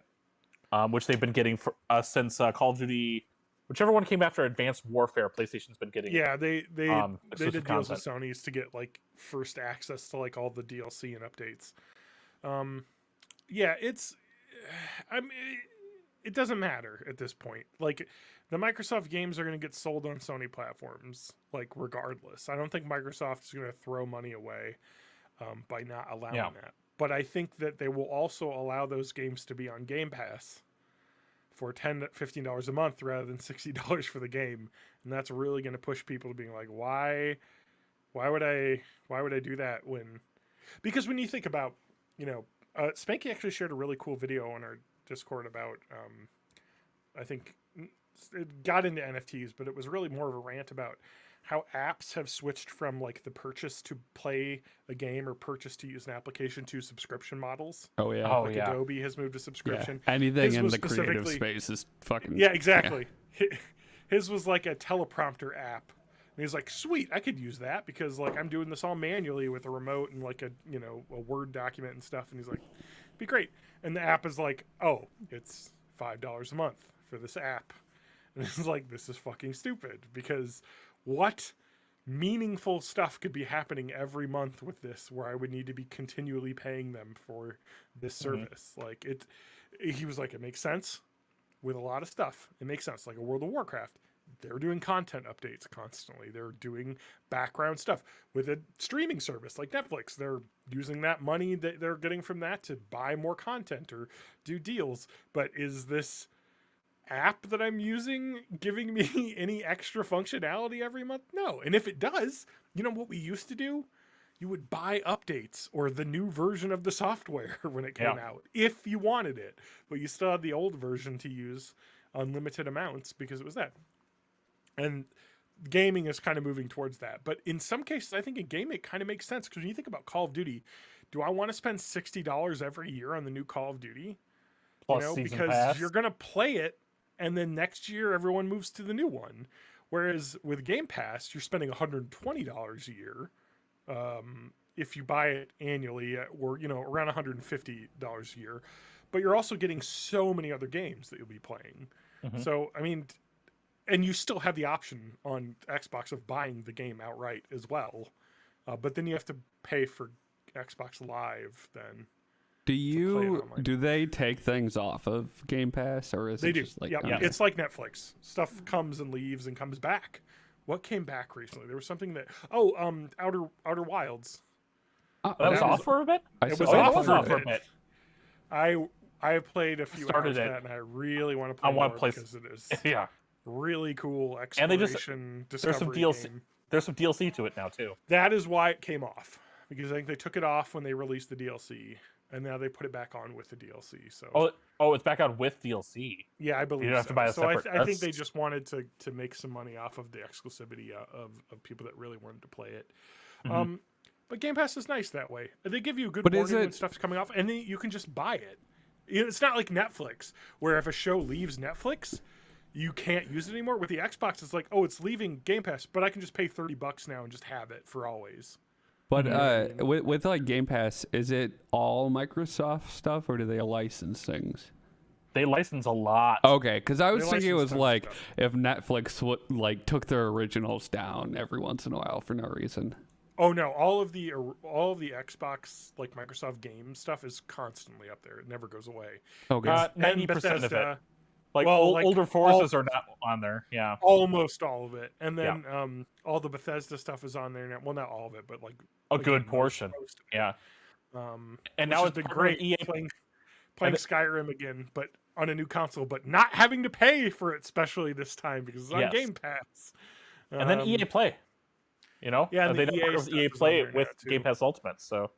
which they've been getting for since Call of Duty, whichever one came after Advanced Warfare. PlayStation's been getting they did deals with content. Sony's to get like first access to like all the DLC and updates. It doesn't matter at this point. Like, the Microsoft games are going to get sold on Sony platforms, like, regardless. I don't think Microsoft is going to throw money away by not allowing that. But I think that they will also allow those games to be on Game Pass for $15 a month rather than $60 for the game, and that's really going to push people to being like, why would I do that when? Because when you think about, Spanky actually shared a really cool video on our Discord about, I think it got into NFTs, but it was really more of a rant about how apps have switched from like the purchase to play a game or purchase to use an application to subscription models. Oh yeah. Oh, like yeah. Adobe has moved to subscription. Yeah. Anything His in was the creative specifically- space is fucking. Yeah, exactly. His was like a teleprompter app. And he's like, sweet, I could use that because like I'm doing this all manually with a remote and like a Word document and stuff. And he's like, be great. And the app is like, oh, it's $5 a month for this app. And it's like, this is fucking stupid because what meaningful stuff could be happening every month with this where I would need to be continually paying them for this service? Like he was like, it makes sense with a lot of stuff. It makes sense. Like a World of Warcraft, they're doing content updates constantly. They're doing background stuff with a streaming service like Netflix. They're using that money that they're getting from that to buy more content or do deals. But is this app that I'm using giving me any extra functionality every month? No. And if it does, you know what we used to do? You would buy updates or the new version of the software when it came out, if you wanted it. But you still had the old version to use unlimited amounts because it was that. And gaming is kind of moving towards that. But in some cases, I think in gaming, it kind of makes sense. Because when you think about Call of Duty, do I want to spend $60 every year on the new Call of Duty? Plus season because pass. you're going to play it, and then next year, everyone moves to the new one. Whereas with Game Pass, you're spending $120 a year. If you buy it annually, or around $150 a year, but you're also getting so many other games that you'll be playing. Mhm. So I mean, and you still have the option on Xbox of buying the game outright as well, but then you have to pay for Xbox Live. Then Do they take things off of Game Pass, or is they it do? just like Yeah, okay. it's like Netflix. Stuff comes and leaves and comes back. What came back recently? There was something that Outer Wilds. That was off for a bit? It was Oh, yeah, off that was for a off for a bit. bit. I have played a few Started hours of it. that, and I really want to play I want more to play because it is Yeah. really cool And they exploration. just- there's some discovery DLC game. There's some DLC to it now too. That is why it came off, because I think they took it off when they released the DLC, and now they put it back on with the DLC. So It's back out with DLC. yeah, I believe You don't have so. to buy a So separate. I think they just wanted to make some money off of the exclusivity of people that really wanted to play it. Mhm. But Game Pass is nice that way. They give you a good But is warning when it- stuff's coming off, and then you can just buy it. It's not like Netflix, where if a show leaves Netflix, you can't use it anymore. With the Xbox, it's like, oh, it's leaving Game Pass, but I can just pay $30 now and just have it for always. But with like Game Pass, is it all Microsoft stuff, or do they license things? They license a lot. Okay, because I was They thinking it license was tons of like stuff. if Netflix took their originals down every once in a while for no reason. Oh no, all of the Xbox like Microsoft game stuff is constantly up there. It never goes away. Okay, 90% of it. Bethesda, Like, well, like, older forces are not on there. Yeah. almost all of it, and then all the Bethesda stuff is on there now. Well, not all of it, but like A again, good most portion. of it. Yeah. And And now now it's been it's great EA. playing And Skyrim again, but on a new console, but not having to pay for it, especially this time because it's on Yes. Game Pass. And then EA Play. yeah, and they the don't EA work with stuff EA is on Play there now, with too. Game Pass Ultimate. So,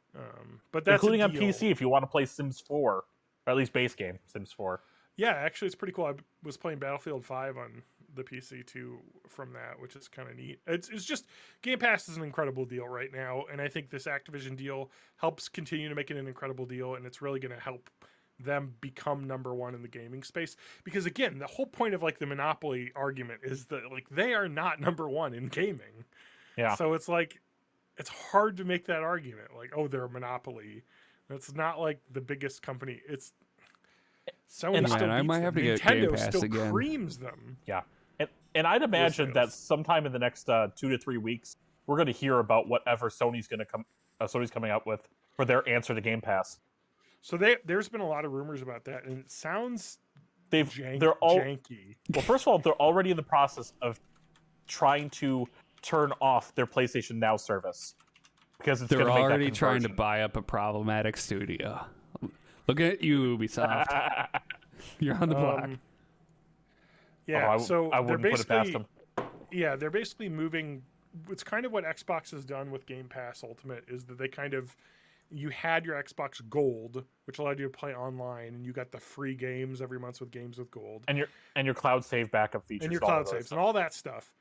but that's including a on deal. PC if you want to play Sims 4, or at least base game Sims 4. Yeah, actually, it's pretty cool. I was playing Battlefield 5 on the PC too from that, which is kind of neat. It's just Game Pass is an incredible deal right now, and I think this Activision deal helps continue to make it an incredible deal, and it's really going to help them become number one in the gaming space. Because again, the whole point of like the monopoly argument is that like they are not number one in gaming. Yeah. So it's like it's hard to make that argument. Like, oh, they're a monopoly. That's not like the biggest company. It's Sony And still I beats might them. have to get Nintendo Game Pass still again. creams them. Yeah. And I'd imagine that sometime in the next 2 to 3 weeks, we're going to hear about whatever Sony's coming out with for their answer to Game Pass. So there's been a lot of rumors about that, and it sounds They're all janky. Well, first of all, they're already in the process of trying to turn off their PlayStation Now service because it's they're going to make that already trying to conversion. buy up a problematic studio. Look at you, Ubisoft. You're on the block. Yeah, so I they're wouldn't put it past basically them. yeah, they're basically moving. It's kind of what Xbox has done with Game Pass Ultimate is that they kind of you had your Xbox Gold, which allowed you to play online, and you got the free games every month with games with Gold, And your cloud save backup features, and your all that cloud other saves stuff. and all that stuff.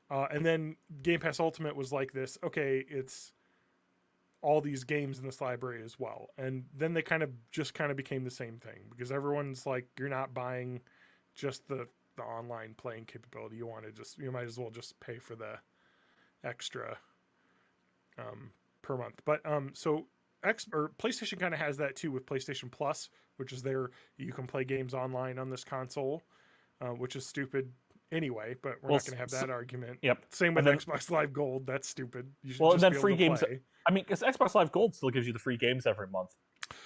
And then Game Pass Ultimate was like this. Okay, it's all these games in this library as well, and then they kind of became the same thing because everyone's like, you're not buying just the online playing capability. You might as well just pay for the extra per month. But so PlayStation kind of has that too with PlayStation Plus, which is you can play games online on this console, which is stupid anyway. But we're not going to have that argument. Yep. Same with Xbox Live Gold. That's stupid. You should just and then be able free to games. play. I mean, because Xbox Live Gold still gives you the free games every month.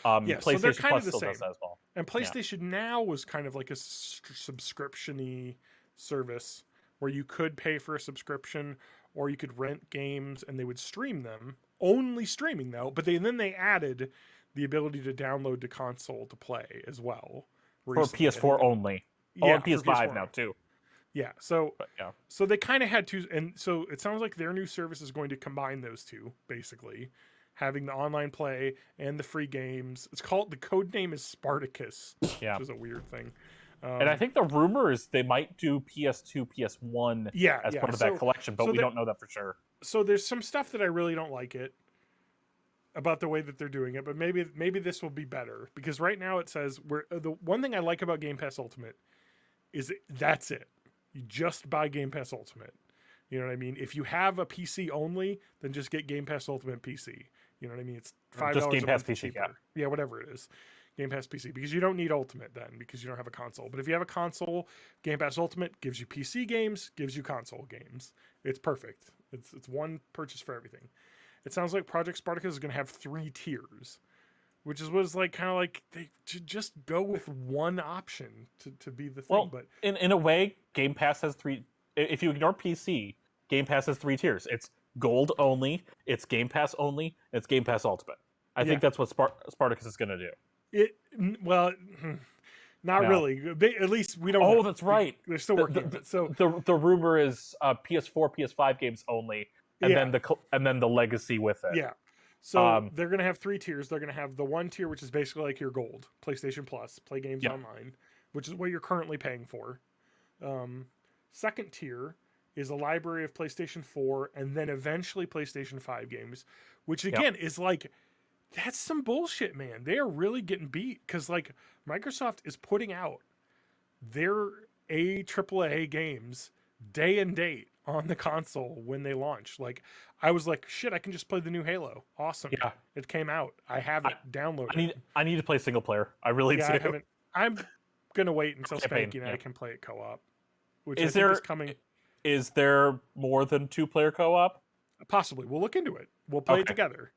Yeah, PlayStation so they're kind Plus of the still same. does that as well. And PlayStation Now was kind of like a subscription-y service where you could pay for a subscription or you could rent games and they would stream them. Only streaming though, but then they added the ability to download to console to play as well. Recently. For PS4 only. Yeah, and PS5 now too. Yeah, so yeah. So they kind of had two, and so it sounds like their new service is going to combine those two, basically, having the online play and the free games. The code name is Spartacus, which is a weird thing. And I think the rumor is they might do PS2, PS1 as part of that collection, but we don't know that for sure. So there's some stuff that I really don't like about the way that they're doing it, but maybe this will be better because right now it says the one thing I like about Game Pass Ultimate is that's it. You just buy Game Pass Ultimate. You know what I mean? If you have a PC only, then just get Game Pass Ultimate PC. You know what I mean? It's $5 just Game Pass PC, cheaper. Yeah, whatever it is. Game Pass PC, because you don't need Ultimate then, because you don't have a console. But if you have a console, Game Pass Ultimate gives you PC games, gives you console games. It's perfect. It's one purchase for everything. It sounds like Project Spartacus is going to have 3 tiers, which was like kind of like they should just go with one option to be the thing. Well, but in a way, Game Pass has 3. If you ignore PC, Game Pass has 3 tiers. It's Gold only, it's Game Pass only, it's Game Pass Ultimate. I think that's what Spartacus is going to do. Not really. At least we don't. Oh, that's right. They're still working on it. So the rumor is PS4, PS5 games only, and then the legacy with it. Yeah. So they're going to have 3 tiers. They're going to have the one tier, which is basically like your Gold, PlayStation Plus, play games online, which is what you're currently paying for. Second tier is a library of PlayStation 4 and then eventually PlayStation 5 games, which again is like, that's some bullshit, man. They are really getting beat because like Microsoft is putting out their AAA games day and date on the console when they launch. Like I was like, shit, I can just play the new Halo. Awesome. Yeah. It came out. I have it downloaded. I need to play single player. I really do. I haven't. I'm gonna wait until Spanky and I can play it co-op. Which is coming. Is there more than 2-player co-op? Possibly. We'll look into it. We'll play it together.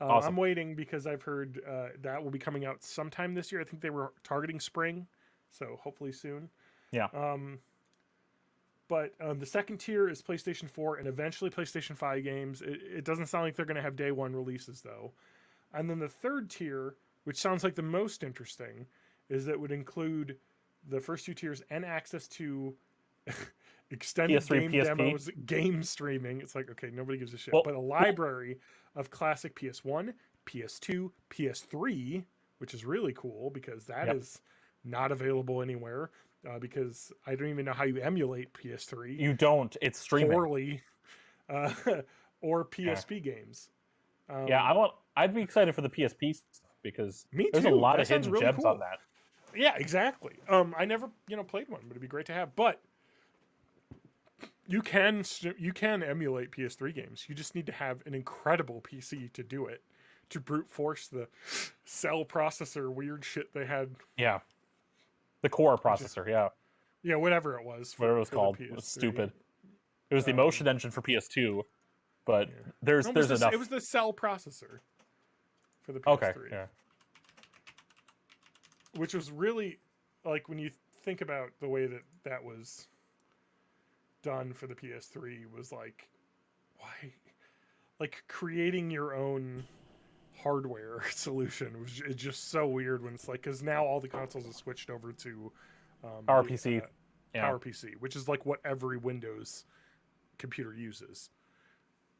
Awesome. I'm waiting because I've heard that will be coming out sometime this year. I think they were targeting spring, so hopefully soon. Yeah. But the second tier is PlayStation 4 and eventually PlayStation 5 games. It doesn't sound like they're going to have day one releases, though. And then the third tier, which sounds like the most interesting, is that would include the first 2 tiers and access to extended PS3, game PSP. demos, game streaming. It's like, okay, nobody gives a shit. Well, but a library of classic PS1, PS2, PS3, which is really cool because that is not available anywhere. Because I don't even know how you emulate PS3. You don't. It's streaming. Poorly. Or PSP games. I'd be excited for the PSP stuff because there's a lot of hidden gems on that. Yeah, exactly. I never, played one, but it'd be great to have. But you can emulate PS3 games. You just need to have an incredible PC to do it, to brute force the cell processor weird shit they had. Yeah. The core processor, Yeah, whatever it was. Whatever it was called. It was stupid. It was the motion engine for PS2, but there's enough. It was the cell processor for the PS3. Okay, yeah. Which was really, like, when you think about the way that was done for the PS3 was like, why? Like, creating your own hardware solution was just so weird when it's like, because now all the consoles have switched over to RPC. Power PC, which is like what every Windows computer uses.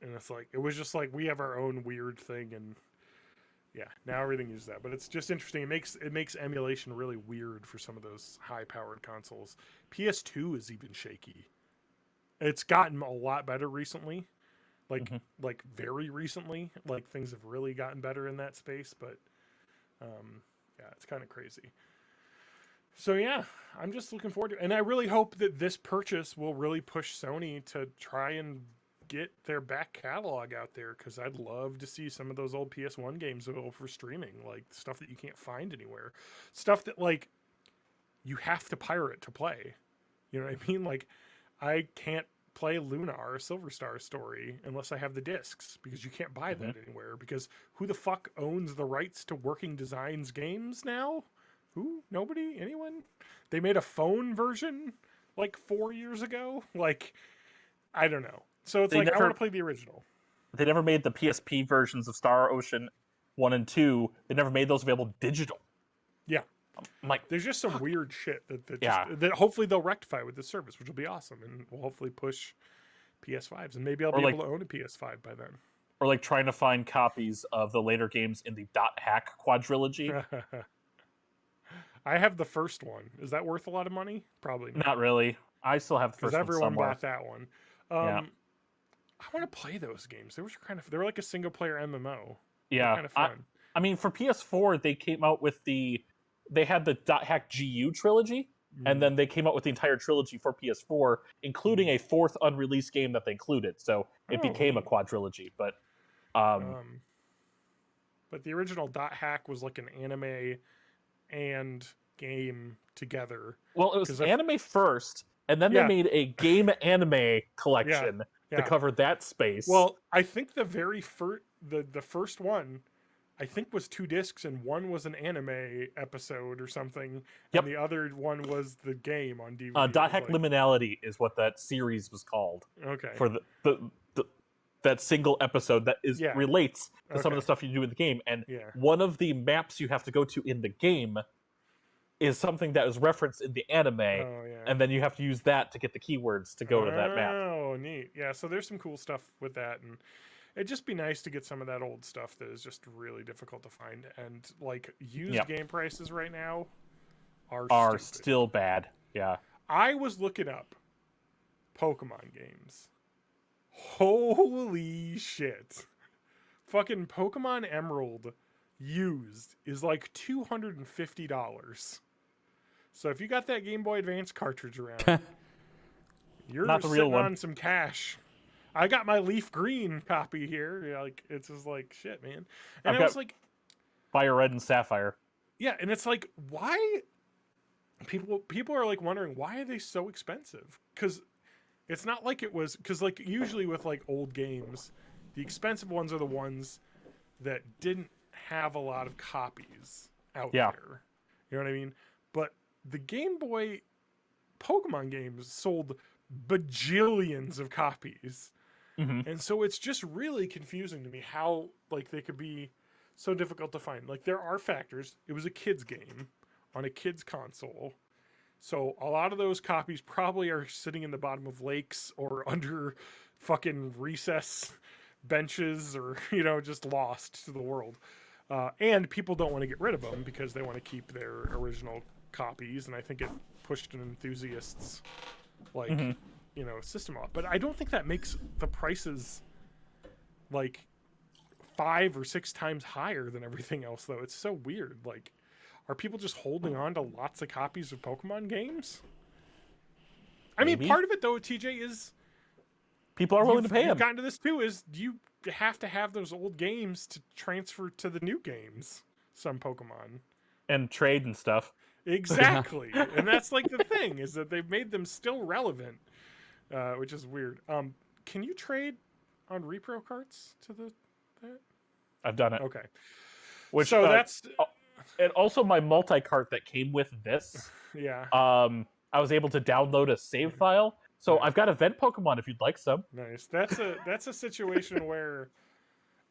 And it's like, it was just like, we have our own weird thing, and yeah, now everything uses that. But it's just interesting. It makes emulation really weird for some of those high-powered consoles. PS2 is even shaky. It's gotten a lot better recently, like very recently. Like things have really gotten better in that space. But yeah, it's kind of crazy. So yeah, I'm just looking forward to it. And I really hope that this purchase will really push Sony to try and get their back catalog out there, because I'd love to see some of those old PS1 games available for streaming, like stuff that you can't find anywhere, stuff that like you have to pirate to play. You know what I mean? Like I can't play Luna or Silver Star Story unless I have the discs, because you can't buy that anywhere, because who the fuck owns the rights to Working Designs games now? Who? Nobody? Anyone? They made a phone version like 4 years ago. Like, I don't know. So it's I want to play the original. They never made the PSP versions of Star Ocean 1 and 2. They never made those available digital. Yeah. I'm like, there's just some weird shit that hopefully they'll rectify with this service, which will be awesome, and will hopefully push PS5s, and maybe I'll be able to own a PS5 by then. Or like trying to find copies of the later games in the .hack quadrilogy. I have the first one. Is that worth a lot of money? Probably not. Not really. I still have the first one everyone somewhere. bought that one. I want to play those games. They were like a single player MMO. Yeah, kind of fun. I mean, for PS4, they came out with they had the .hack GU trilogy, and then they came out with the entire trilogy for PS4, including a fourth unreleased game that they included. So it became a quadrilogy. But the original .hack was like an anime and game together. Well, it was anime first, and then they made a game anime collection to cover that space. Well, I think the very first the first one, I think, was 2 discs, and one was an anime episode or something, and the other one was the game on DVD. .hack Liminality is what that series was called. Okay. For that single episode that relates to some of the stuff you do in the game, and one of the maps you have to go to in the game is something that is referenced in the anime, and then you have to use that to get the keywords to go to that map. Oh, neat. Yeah, so there's some cool stuff with that, and it'd just be nice to get some of that old stuff that is just really difficult to find, and like used game prices right now are still bad. Yeah. I was looking up Pokemon games. Holy shit. Fucking Pokemon Emerald used is like $250. So if you got that Game Boy Advance cartridge around, you're not the real sitting one. On some cash. I got my Leaf Green copy here. Yeah, like it's just like shit, man. And I was like, Fire Red and Sapphire. Yeah, and it's like, why? People are like wondering, why are they so expensive? Because it's not like it was, because like usually with like old games, the expensive ones are the ones that didn't have a lot of copies out there. You know what I mean? But the Game Boy Pokemon games sold bajillions of copies. And so it's just really confusing to me how like they could be so difficult to find. Like there are factors. It was a kid's game on a kid's console. So a lot of those copies probably are sitting in the bottom of lakes or under fucking recess benches, or, you know, just lost to the world. And people don't want to get rid of them because they want to keep their original copies. And I think it pushed an enthusiast's like, you know, system off. But I don't think that makes the prices like 5 or 6 times higher than everything else, though. It's so weird. Like, are people just holding on to lots of copies of Pokemon games? I mean, part of it, though, TJ, is people are willing to pay them. You've gotten to this, too, is you have to have those old games to transfer to the new games, some Pokemon. And trade and stuff. Exactly. And that's like the thing, is that they've made them still relevant, which is weird. Can you trade on repro carts to that? I've done it. Okay. So that's... And also my multi-cart that came with this. Yeah. I was able to download a save file. So I've got event Pokemon if you'd like some. Nice. That's a situation where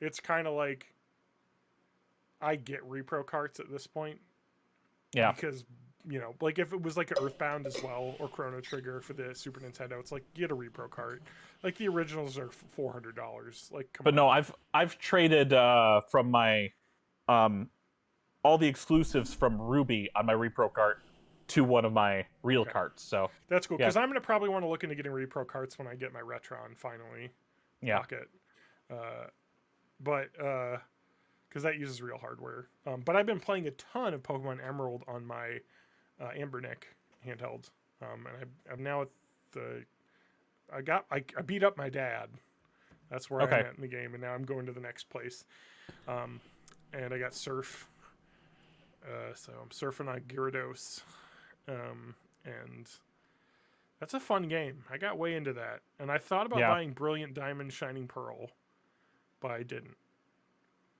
it's kind of like I get repro carts at this point. Yeah. Because like if it was like Earthbound as well or Chrono Trigger for the Super Nintendo, it's like you get a repro cart. Like the originals are $400. Like, come But on. no, I've traded from my all the exclusives from Ruby on my repro cart to one of my real carts. So That's cool yeah. because I'm gonna probably want to look into getting repro carts when I get my Retron finally. Yeah. Pocket. But because that uses real hardware. But I've been playing a ton of Pokemon Emerald on my Ambernick handheld, and I'm now at the. I beat up my dad. That's where I'm at in the game, and now I'm going to the next place. And I got Surf. So I'm surfing on Gyarados. And that's a fun game. I got way into that. And I thought about buying Brilliant Diamond Shining Pearl, but I didn't.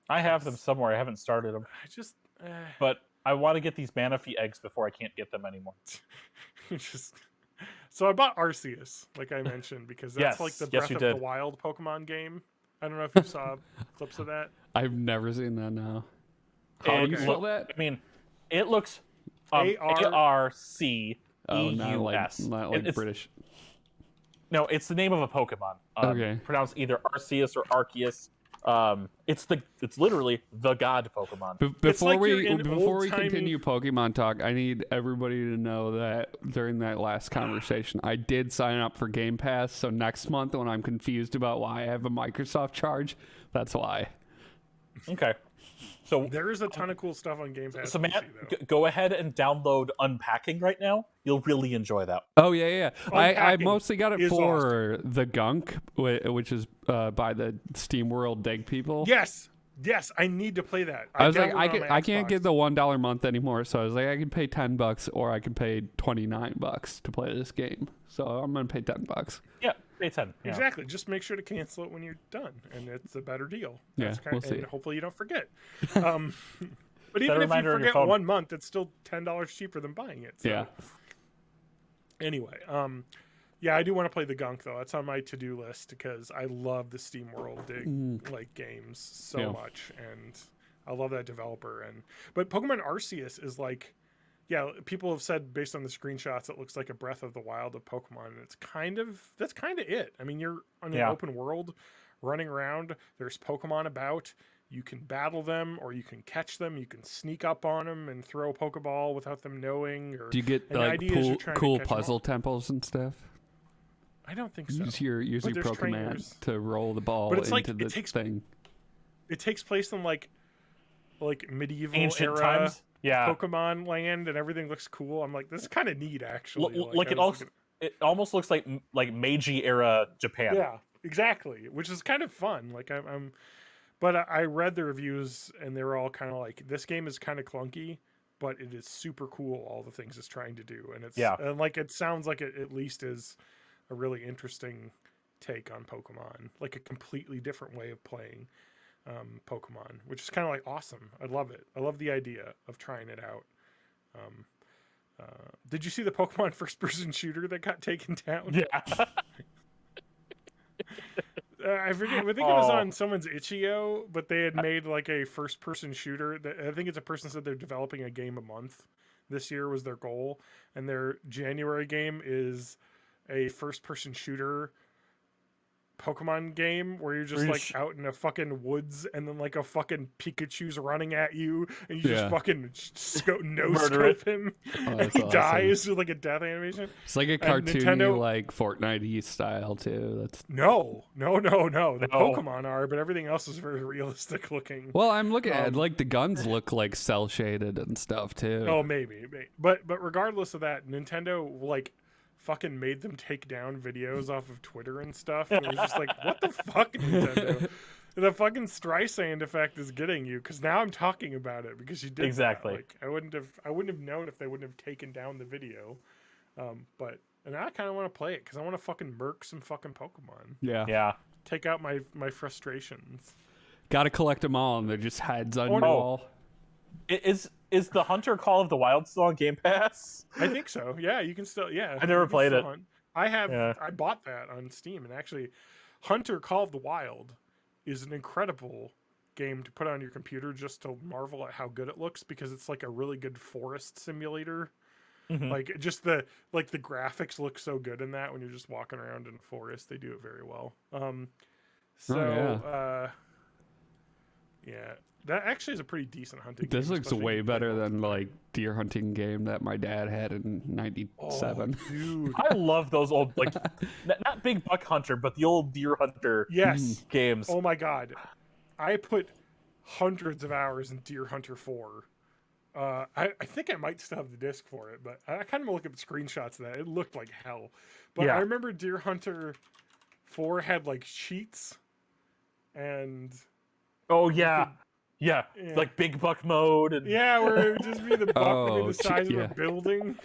I have them somewhere. I haven't started them. I just... But I want to get these Manaphy eggs before I can't get them anymore. So I bought Arceus, like I mentioned, because that's like the Breath of did. the Wild Pokemon game. I don't know if you saw clips of that. I've never seen that now. How do you spell that? I mean, it looks ARCEUS. Oh, not like British. No, it's the name of a Pokemon. Okay. Pronounced either Arceus or Arceus. It's literally the god Pokemon. Before like we continue Pokemon talk, I need everybody to know that during that last conversation, I did sign up for Game Pass. So next month, when I'm confused about why I have a Microsoft charge, that's why. Okay. So there is a ton of cool stuff on Game Pass. So Matt, go ahead and download Unpacking right now. You'll really enjoy that. Oh yeah. I mostly got it for the Gunk, which is by the SteamWorld Dig people. Yes, I need to play that. I was like, I can't get the $1 a month anymore, so I was like, I can pay $10 or I can pay $29 to play this game. So I'm gonna pay $10. Yeah. Pay 10. Yeah. Exactly. Just make sure to cancel it when you're done, and it's a better deal. We'll see. And hopefully you don't forget. But even if you forget 1 month, it's still $10 cheaper than buying it. So. Yeah. Anyway, I do want to play the Gunk though. That's on my to-do list because I love the SteamWorld Dig like games so much, and I love that developer. But Pokemon Arceus is like. Yeah, people have said based on the screenshots, it looks like a Breath of the Wild of Pokemon. And that's kind of it. I mean, you're on an open world, running around. There's Pokemon about. You can battle them, or you can catch them. You can sneak up on them and throw a Pokeball without them knowing. Or do you get like cool puzzle temples and stuff? I don't think so. Use your Pokemon to roll the ball into the thing. It takes place in like medieval ancient era. Times. Yeah, Pokemon land and everything looks cool. I'm like, this is kind of neat, actually. It almost looks like Meiji era Japan. Yeah, exactly, which is kind of fun. Like but I read the reviews and they were all kind of like, this game is kind of clunky, but it is super cool. All the things it's trying to do, and and like it sounds like it at least is a really interesting take on Pokemon, like a completely different way of playing. Pokemon, which is kind of like awesome. I love it. I love the idea of trying it out. Did you see the Pokemon first-person shooter that got taken down? Yeah. I forget. I think it was on someone's itch.io, but they had made like a first-person shooter. I think it's a person said they're developing a game a month. This year was their goal, and their January game is a first-person shooter Pokemon game where you're just like out in a fucking woods and then like a fucking Pikachu's running at you and you just fucking no-scope him and he dies with like a death animation. It's like a cartoony like Fortnite-y style too. That's No. The Pokemon are, but everything else is very realistic looking. Well, I'm looking at like the guns look like cell shaded and stuff too. Oh, maybe. But regardless of that, Nintendo like fucking made them take down videos off of Twitter and stuff. And it was just like, what the fuck, Nintendo? The fucking Streisand effect is getting you because now I'm talking about it because you did exactly. Like, I wouldn't have known if they wouldn't have taken down the video. But now I kind of want to play it because I want to fucking murk some fucking Pokemon. Yeah. Take out my frustrations. Got to collect them all, and they're just heads on your wall. Is the Hunter Call of the Wild still on Game Pass? I think so. Yeah, you can still. Yeah, I never played it. I have. Yeah. I bought that on Steam, and actually, Hunter Call of the Wild is an incredible game to put on your computer just to marvel at how good it looks because it's like a really good forest simulator. Mhm. Like just the graphics look so good in that when you're just walking around in a forest. They do it very well. Yeah, that actually is a pretty decent hunting game. This looks especially if way you play better than multiplayer. like deer hunting game that my dad had in Oh, '97. dude. I love those old like not Big Buck Hunter, but the old Deer Hunter Yes. games. Oh my god. I put hundreds of hours in Deer Hunter 4. I think I might still have the disc for it, but I kind of look at screenshots of that. It looked like hell. But Yeah. I remember Deer Hunter 4 had like cheats and Oh yeah. could- Yeah. yeah. Like Big Buck mode and yeah, where it would just be the buck would be the size of yeah. a building.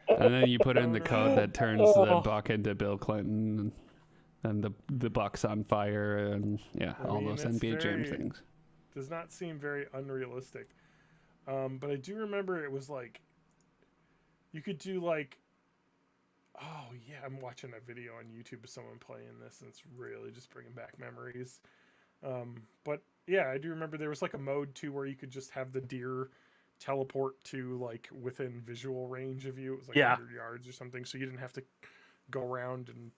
And then you put in the code that turns the Oh. buck into Bill Clinton, and the buck's on fire, and all those it's NBA Jam very- things. Does not seem very unrealistic. But I do remember it was like you could do like oh yeah, I'm watching a video on YouTube of someone playing this and it's really just bringing back memories. But yeah, I do remember there was like a mode too where you could just have the deer teleport to like within visual range of you. It was like 100 yards or something, so you didn't have to go around and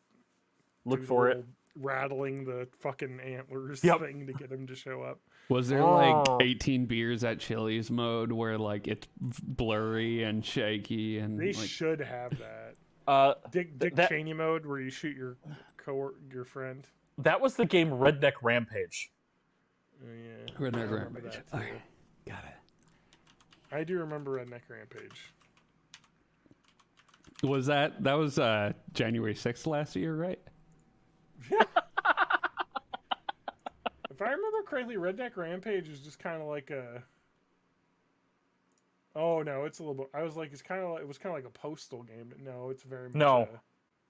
look do the for it. little rattling the fucking antlers thing to get him to show up. Was there like 18 beers at Chili's mode where like it's blurry and shaky and They like should have that. Dick that- Cheney mode where you shoot your your friend. That was the game Redneck Rampage. Oh, yeah. Redneck I remember Rampage. that, too. Okay, got it. I do remember Redneck Rampage. Was that was January 6th last year, right? If I remember correctly, Redneck Rampage is just kind of like a. Oh no, it's a little bit. I was like, it was kind of like a postal game, but no, it's very much. No.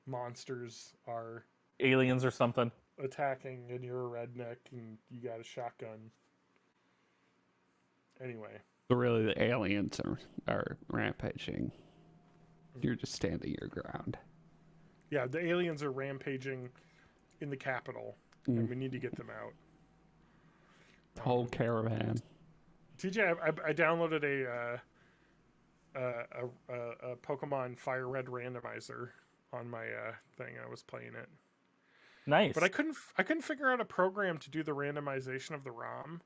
Monsters are Aliens or something. attacking, and you're a redneck, and you got a shotgun. Anyway. But really, the aliens are rampaging. You're just standing your ground. Yeah, the aliens are rampaging in the capital, and we need to get them out. Whole caravan. TJ, I downloaded a Pokemon Fire Red randomizer on my thing. I was playing it, Nice. but I couldn't figure out a program to do the randomization of the ROM.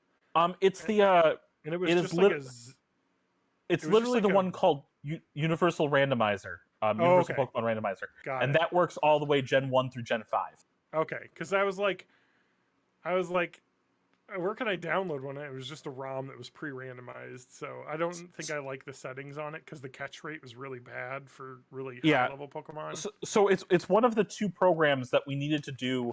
It's the And it was It is just like it's was literally just the like one called Universal Randomizer. Universal okay. Pokemon Randomizer. got And it. that works all the way Gen 1 through Gen 5. Okay, because I was like, where can I download one? It was just a ROM that was pre-randomized, so I don't think I like the settings on it because the catch rate was really bad for really high level Pokemon. So it's one of the two programs that we needed to do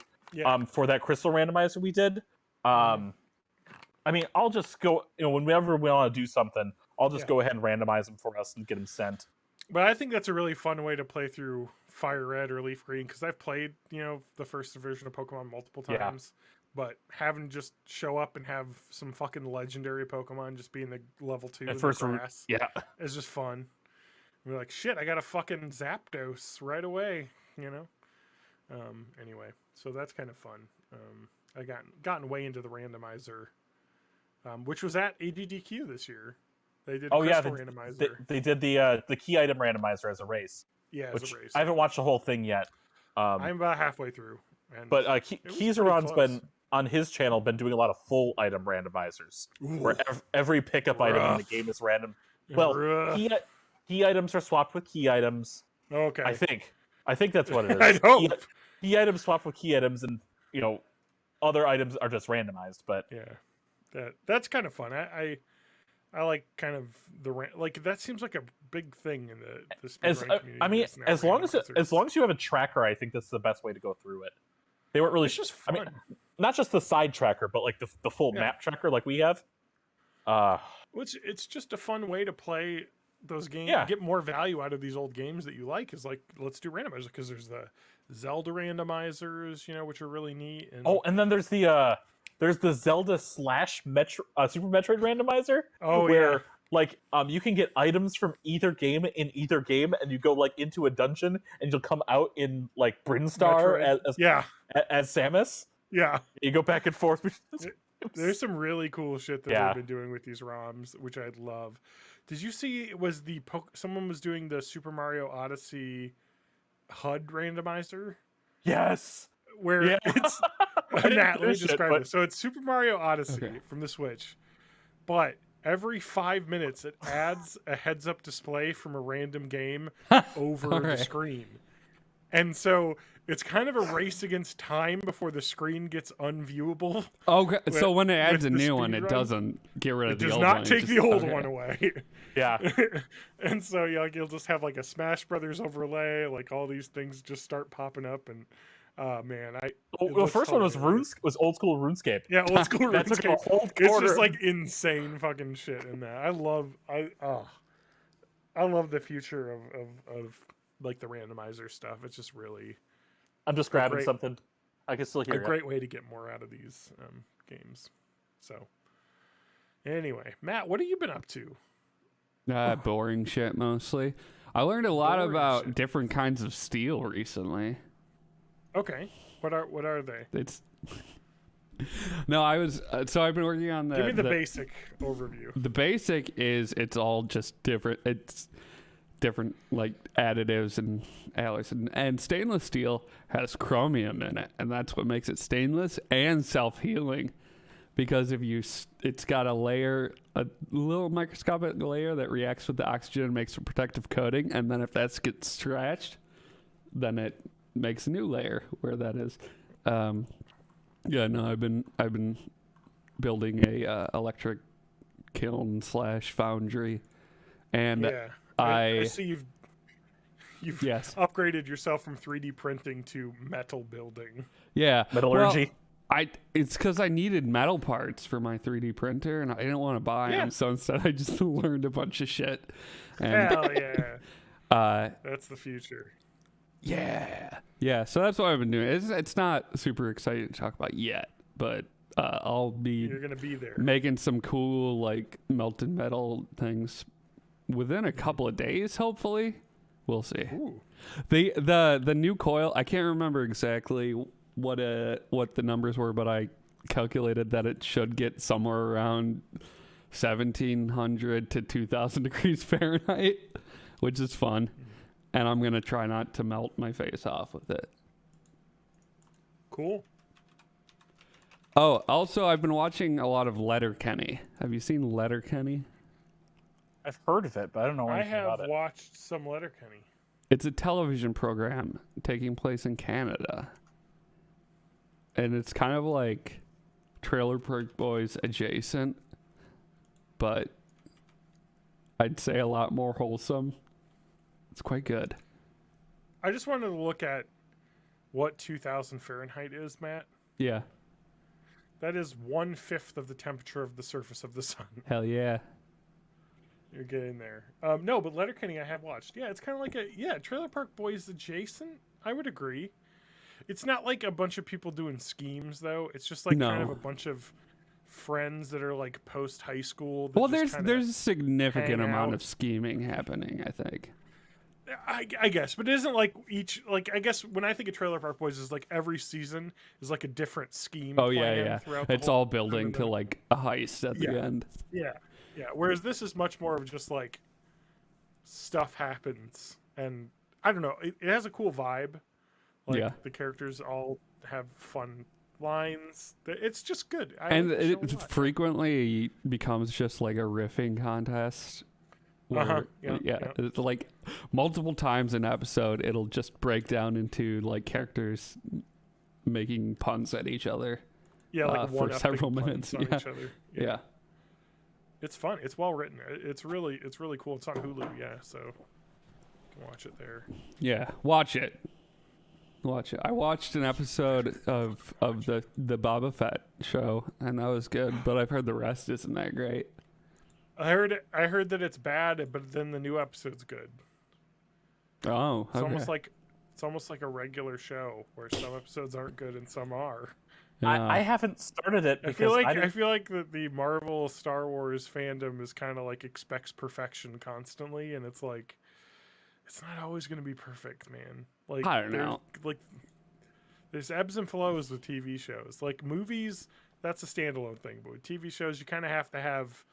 for that Crystal Randomizer we did. I mean, I'll just go, whenever we want to do something, I'll just go ahead and randomize them for us and get them sent. But I think that's a really fun way to play through Fire Red or Leaf Green because I've played, the first version of Pokemon multiple times. But having just show up and have some fucking legendary Pokemon just being the level 2 in the grass is just fun. We're like, shit, I got a fucking Zapdos right away, Anyway, so that's kind of fun. I gotten way into the randomizer, which was at ADDQ this year. They did Crystal Randomizer. They did the key item randomizer as a race. Yeah, as a race. I haven't watched the whole thing yet. I'm about halfway through. And but Keyzeron's been on his channel been doing a lot of full item randomizers, where every pickup item in the game is random. Well, key items are swapped with key items. Okay. I think that's what it is. I hope. Key items swap with key items, and other items are just randomized. But that's kind of fun. I like kind of that seems like a big thing in the speedrun community. I mean, as long as you have a tracker, I think that's the best way to go through it. They weren't really. It's just fun. I mean, not just the side tracker, but like the full map tracker, like we have. It's just a fun way to play those games. Yeah. Get more value out of these old games that you like. Is like, let's do randomizers because there's the Zelda randomizers, which are really neat. And and then there's the Zelda / Super Metroid randomizer. Oh, where like you can get items from either game in either game, and you go like into a dungeon, and you'll come out in like Brinstar as Samus. Yeah, you go back and forth. There's some really cool shit that they've been doing with these ROMs, which I love. Did you see it was someone was doing the Super Mario Odyssey HUD randomizer? Yes. Where Yeah. it's Matt, let me describe this. So it's Super Mario Odyssey from the Switch, but every 5 minutes it adds a heads-up display from a random game over the screen. And so it's kind of a race against time before the screen gets unviewable. Okay, so when it adds a new one, it doesn't get rid of the old one. It does not take the old one away. Yeah. And so you'll just have like a Smash Brothers overlay, like all these things just start popping up, and man, the first one was old school RuneScape. Yeah, old school That took RuneScape. a whole It's quarter. just like insane fucking shit in that. I love the future of like the randomizer stuff. It's just really I'm just grabbing something. I can still hear a great way to get more out of these games. So anyway, Matt, what have you been up to? Boring shit mostly. I learned a lot about different kinds of steel recently. Okay, what are they? It's no, I was so I've been working on the. Give me the basic overview. The basic is it's all just different. It's different like additives and alloys, and stainless steel has chromium in it, and that's what makes it stainless and self-healing. Because it's got a little microscopic layer that reacts with the oxygen and makes a protective coating, and then if that gets scratched, then it makes a new layer where that is. Yeah, no, I've been building a electric kiln / foundry, and I see you've yes. upgraded yourself from 3D printing to metal building. Yeah, metallurgy. Well, it's because I needed metal parts for my 3D printer, and I didn't want to buy them, so instead I just learned a bunch of shit. And, hell yeah! That's the future. Yeah. So that's what I've been doing. It's not super exciting to talk about yet, but you're gonna be there making some cool like melted metal things within a couple of days. Hopefully, we'll see. Ooh. The new coil. I can't remember exactly what the numbers were, but I calculated that it should get somewhere around 1,700 to 2,000 degrees Fahrenheit, which is fun. And I'm going to try not to melt my face off with it. Cool. Oh, also, I've been watching a lot of Letterkenny. Have you seen Letterkenny? I've heard of it, but I don't know anything about it. I have watched some Letterkenny. It's a television program taking place in Canada. And it's kind of like Trailer Park Boys adjacent, but I'd say a lot more wholesome. It's quite good. I just wanted to look at what 2,000 Fahrenheit is, Matt. Yeah. That is 1/5 of the temperature of the surface of the sun. Hell yeah. You're getting there. No, but Letterkenny I have watched. Yeah, it's kind of like Trailer Park Boys adjacent. I would agree. It's not like a bunch of people doing schemes, though. It's just like kind of a bunch of friends that are like post high school. Well, there's a significant amount of scheming happening, I think. I guess, but it isn't like I guess when I think of Trailer Park Boys, is like every season is like a different scheme. Oh yeah. It's all building to like a heist at the end. Yeah. Whereas this is much more of just like stuff happens, and I don't know. It has a cool vibe. Like the characters all have fun lines. It's just good. And it frequently becomes just like a riffing contest. It's like multiple times an episode it'll just break down into like characters making puns at each other for several minutes on each other. Yeah, it's fun. It's well written. It's really cool. It's on Hulu, so you can watch it there. Watch it. I watched an episode of the Boba Fett show, and that was good, but I've heard the rest isn't that great. I heard that it's bad, but then the new episode's good. Oh, okay. It's almost like a regular show where some episodes aren't good and some are. I haven't started it because I feel like the Marvel Star Wars fandom is kind of like expects perfection constantly, and it's like it's not always going to be perfect, man. Like I don't know. Like there's ebbs and flows with TV shows. Like movies, that's a standalone thing, but with TV shows, you kind of have to have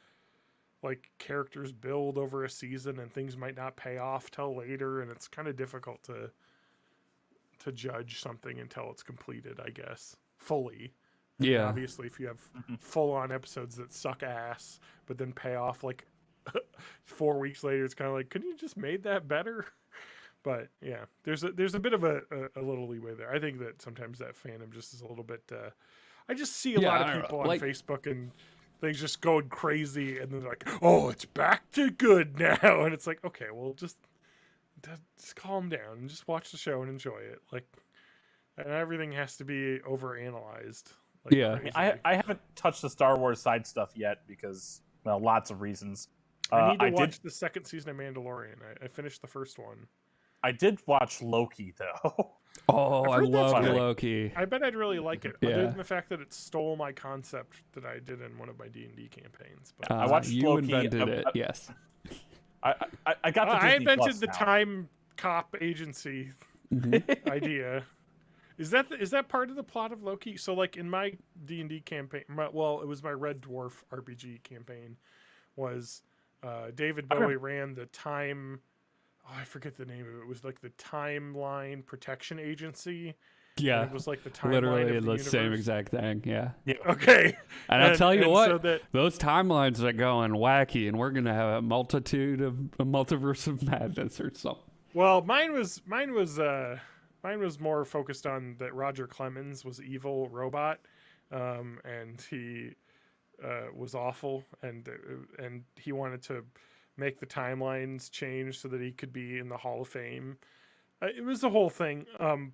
like characters build over a season and things might not pay off till later, and it's kind of difficult to judge something until it's completed, I guess, fully. I mean, obviously, if you have full-on episodes that suck ass, but then pay off like 4 weeks later, it's kind of like, couldn't you just made that better? But yeah, there's a bit of a little leeway there. I think that sometimes that fandom just is a little bit. I just see a lot of people on Facebook and things just going crazy, and then they're like, "Oh, it's back to good now," and it's like, okay, well, just calm down and just watch the show and enjoy it. Like, and everything has to be overanalyzed. Like, crazy. I haven't touched the Star Wars side stuff yet because, well, lots of reasons. I need to watch the second season of Mandalorian. I finished the first one. I did watch Loki though. Oh, I love Loki. I bet I'd really like it, other than the fact that it stole my concept that I did in one of my D&D campaigns. But I watched you Loki. invented it, yes. I got the Disney I invented Plus the now. time cop agency idea. Is that part of the plot of Loki? So, like, in my D&D campaign, it was my Red Dwarf RPG campaign, was David Bowie ran the time... I forget the name of it. It was like the Timeline Protection Agency. Yeah, and it was like the timeline literally of the the same universe. exact thing. Yeah. Okay. And I'll tell you what, so those timelines are going wacky, and we're gonna have a multiverse of madness or something. Well, mine was more focused on that Roger Clemens was evil robot, and he was awful, and he wanted to make the timelines change so that he could be in the Hall of Fame. It was the whole thing.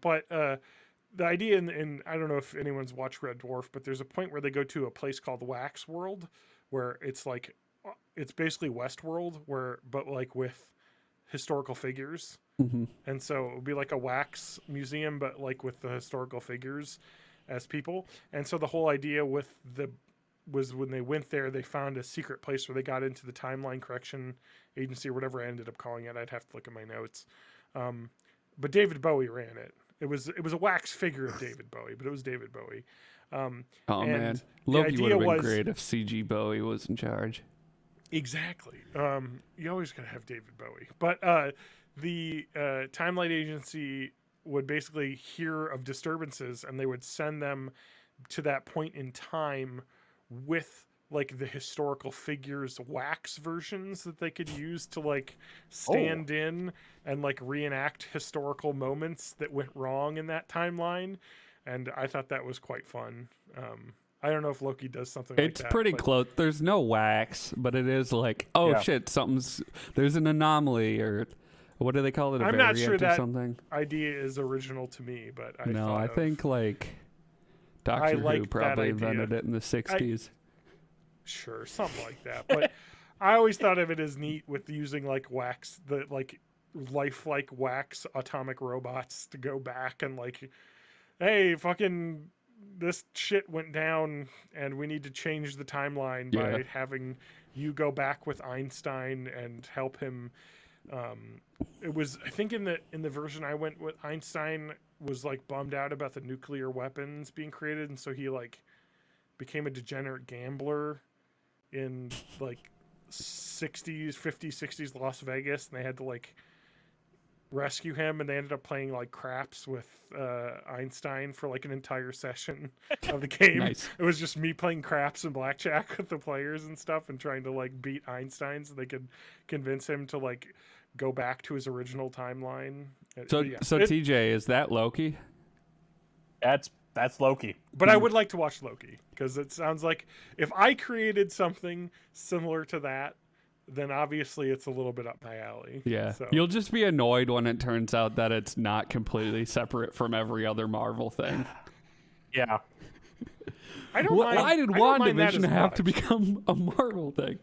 But the idea in I don't know if anyone's watched Red Dwarf, but there's a point where they go to a place called Wax World, where it's basically Westworld, but like with historical figures. And so it would be like a wax museum, but like with the historical figures as people. And so the whole idea was when they went there, they found a secret place where they got into the timeline correction agency or whatever I ended up calling it. I'd have to look at my notes. But David Bowie ran it. It was a wax figure of David Bowie, but it was David Bowie. Man, Loki would have been great if CG Bowie was in charge. Exactly. You always gotta have David Bowie. But the Timeline Agency would basically hear of disturbances, and they would send them to that point in time with like the historical figures wax versions that they could use to like stand in and like reenact historical moments that went wrong in that timeline. And I thought that was quite fun. I don't know if Loki does something like that. It's pretty close. There's no wax, but it is like, shit, there's an anomaly, or what do they call it? I'm not sure that something? idea is original to me, but I think like Doctor Who probably invented it in the 60s. Sure, something like that. But I always thought of it as neat with using like wax, the like lifelike wax atomic robots to go back and like, hey, fucking this shit went down and we need to change the timeline by having you go back with Einstein and help him. It was, I think in the version I went with, Einstein was like bummed out about the nuclear weapons being created, and so he like became a degenerate gambler in like 50s, Las Vegas, and they had to like rescue him, and they ended up playing like craps with Einstein for like an entire session of the game. Nice. It was just me playing craps and blackjack with the players and stuff, and trying to like beat Einstein so they could convince him to like go back to his original timeline. So TJ, is that Loki? That's Loki. But I would like to watch Loki, because it sounds like if I created something similar to that, then obviously it's a little bit up my alley. Yeah. So. You'll just be annoyed when it turns out that it's not completely separate from every other Marvel thing. Yeah. I don't mind. Why did WandaVision have to become a Marvel thing?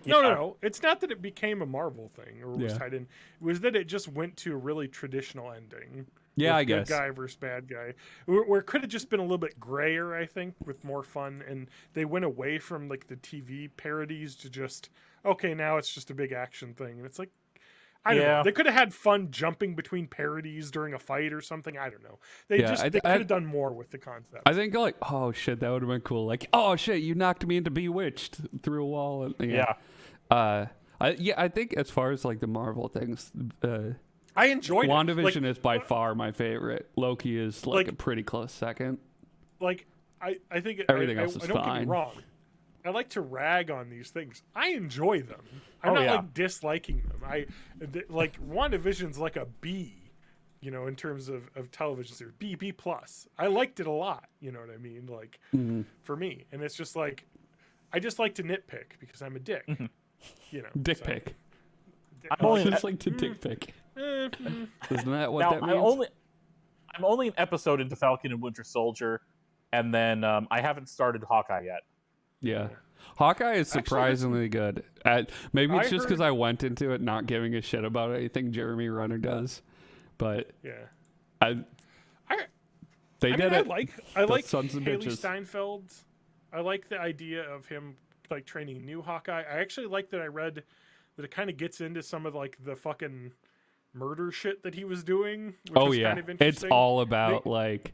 No. It's not that it became a Marvel thing or was tied in. It was that it just went to a really traditional ending. Yeah, I guess. Good guy versus bad guy. Where it could have just been a little bit grayer, I think, with more fun. And they went away from like the TV parodies to just, okay, now it's just a big action thing. And it's like, I don't know. Yeah. They could have had fun jumping between parodies during a fight or something. I don't know. They could have done more with the concept. I think like, oh shit, that would have been cool. Like, oh shit, you knocked me into Bewitched through a wall. And, Yeah. I think as far as like the Marvel things, I enjoyed WandaVision it. is by far my favorite. Loki is like a pretty close second. Like I think everything else is don't fine. Get me wrong. I like to rag on these things. I enjoy them. I'm not like disliking them. Like WandaVision's like a B, in terms of television series. B plus. I liked it a lot. You know what I mean? Like for me, and it's just like I just like to nitpick because I'm a dick. Dick pick. I just like to dick pick. Isn't that what that means? I'm only an episode into Falcon and Winter Soldier, and then I haven't started Hawkeye yet. Yeah. Hawkeye is surprisingly good. Maybe it's just because I went into it not giving a shit about anything Jeremy Renner does. But yeah. They did it. I like Sons of Haley Bitches. Steinfeld. I like the idea of him like training a new Hawkeye. I actually like that I read that it kind of gets into some of like the fucking murder shit that he was doing. Which is kind of interesting. It's all about like,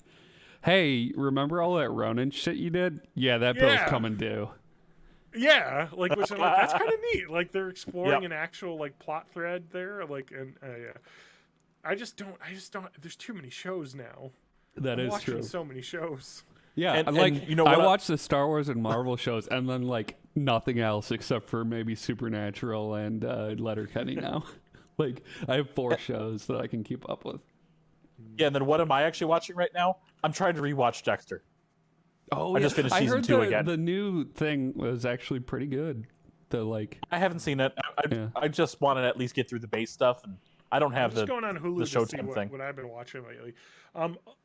hey, remember all that Ronin shit you did? Yeah, that bill's coming due. Yeah, like which I'm like, that's kind of neat. Like they're exploring an actual like plot thread there. Like, and I just don't. There's too many shows now. I'm watching true. So many shows. Yeah, and I watch the Star Wars and Marvel shows, and then like nothing else except for maybe Supernatural and Letterkenny now. Like I have 4 shows that I can keep up with. Yeah, and then what am I actually watching right now? I'm trying to rewatch Dexter. Oh, I just finished season 2 again. The new thing was actually pretty good. I haven't seen it. I just want to at least get through the base stuff, and I don't have going on Hulu the to see Showtime thing. what I've been watching lately.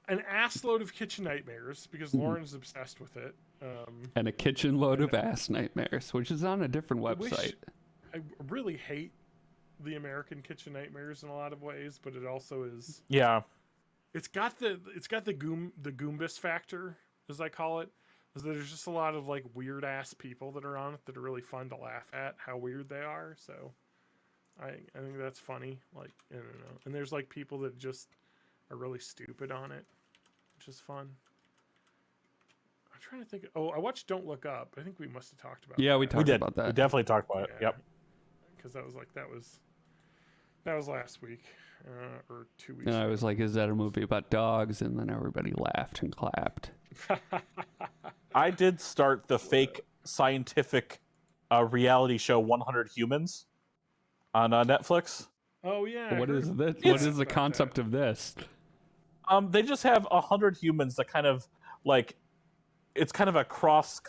An ass load of Kitchen Nightmares because Lauren's obsessed with it. And a kitchen load of ass nightmares, which is on a different website. I really hate the American Kitchen Nightmares in a lot of ways, but it also is. Yeah. It's got the Goombas factor, as I call it. There's just a lot of like weird ass people that are on it that are really fun to laugh at how weird they are. So I think that's funny. Like, I don't know. And there's like people that just are really stupid on it, which is fun. I'm trying to think. I watched Don't Look Up. I think we must have talked about. Yeah, that. we talked about that. We definitely talked about it. Yep. Because that was last week or 2 weeks. And ago. I was like, "Is that a movie about dogs?" And then everybody laughed and clapped. I did start the fake scientific reality show 100 Humans on Netflix. Oh yeah. What is this? What is the concept of this? They just have 100 humans that kind of like, it's kind of a cross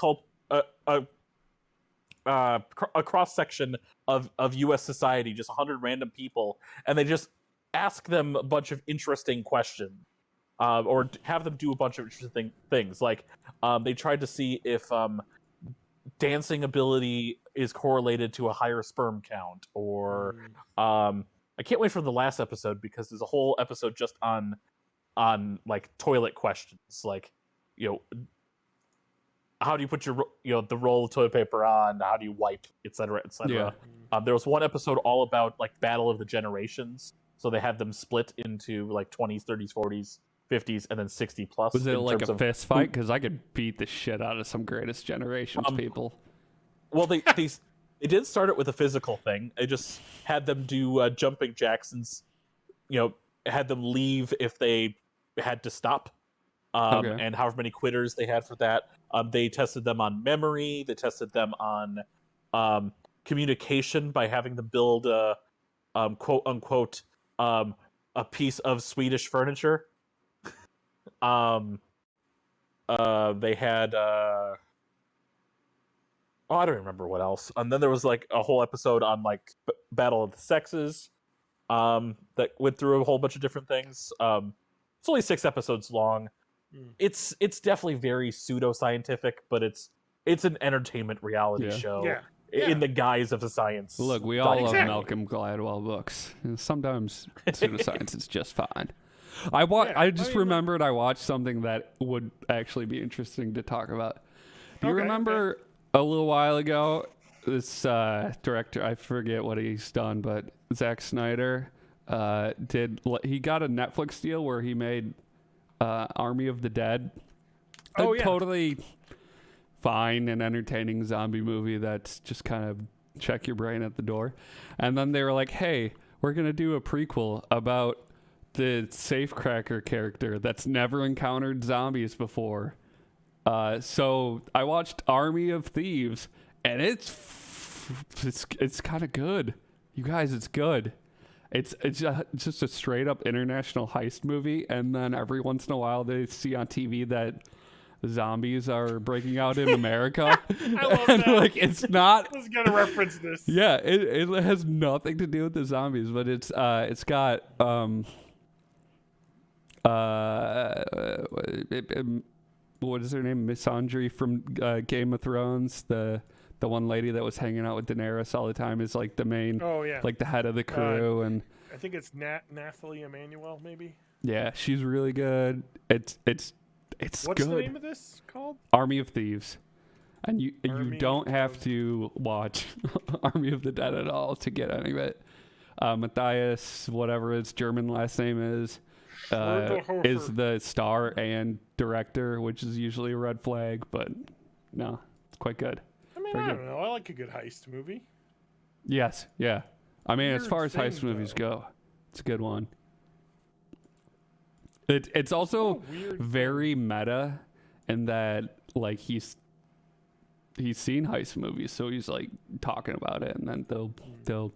section of U.S. society, just 100 random people, and they just ask them a bunch of interesting questions. Or have them do a bunch of interesting things. Like, they tried to see if dancing ability is correlated to a higher sperm count. Or I can't wait for the last episode because there's a whole episode just on like toilet questions. Like, how do you put your the roll of toilet paper on? How do you wipe, etc., etc. Yeah. There was one episode all about like battle of the generations. So they had them split into like 20s, 30s, 40s. 50s and then 60 plus. Was it like a fist fight? Because I could beat the shit out of some Greatest Generations people. Well, they did start it with a physical thing. They just had them do jumping jacks and had them leave if they had to stop. And however many quitters they had for that. They tested them on memory. They tested them on communication by having them build a quote unquote a piece of Swedish furniture. They had I don't remember what else. And then there was like a whole episode on like Battle of the Sexes that went through a whole bunch of different things. It's only 6 episodes long. It's definitely very pseudoscientific, but it's an entertainment reality show in the guise of the science. Look, we all love Malcolm Gladwell books. And sometimes pseudoscience is just fine. I just remembered I watched something that would actually be interesting to talk about. Do you remember a little while ago this director, I forget what he's done, but Zack Snyder he got a Netflix deal where he made Army of the Dead. Oh, A yeah. totally fine and entertaining zombie movie that's just kind of check your brain at the door. And then they were like, hey, we're going to do a prequel about the safecracker character that's never encountered zombies before. So I watched Army of Thieves, and it's kind of good. You guys, it's good. It's just a straight up international heist movie, and then every once in a while they see on TV that zombies are breaking out in America. I love and that. like it's not. I was gonna reference this. Yeah, it has nothing to do with the zombies, but it's got what is her name? Miss Andre from Game of Thrones, the one lady that was hanging out with Daenerys all the time is like the main, Oh yeah. like the head of the crew, and I think it's Nathalie Emmanuel, maybe. yeah, she's really good. It's What's good. the name of this called? Army of Thieves, and you Army don't have of- to watch Army of the Dead at all to get any of it. Matthias, whatever his German last name is the star and director, which is usually a red flag, but no, it's quite good. I mean, Very I good. don't know. I like a good heist movie. Yes, yeah. I mean, as Weird far as heist thing, movies though. go, it's a good one. It's also What a weird very meta in that like he's seen heist movies, so he's like talking about it, and then they'll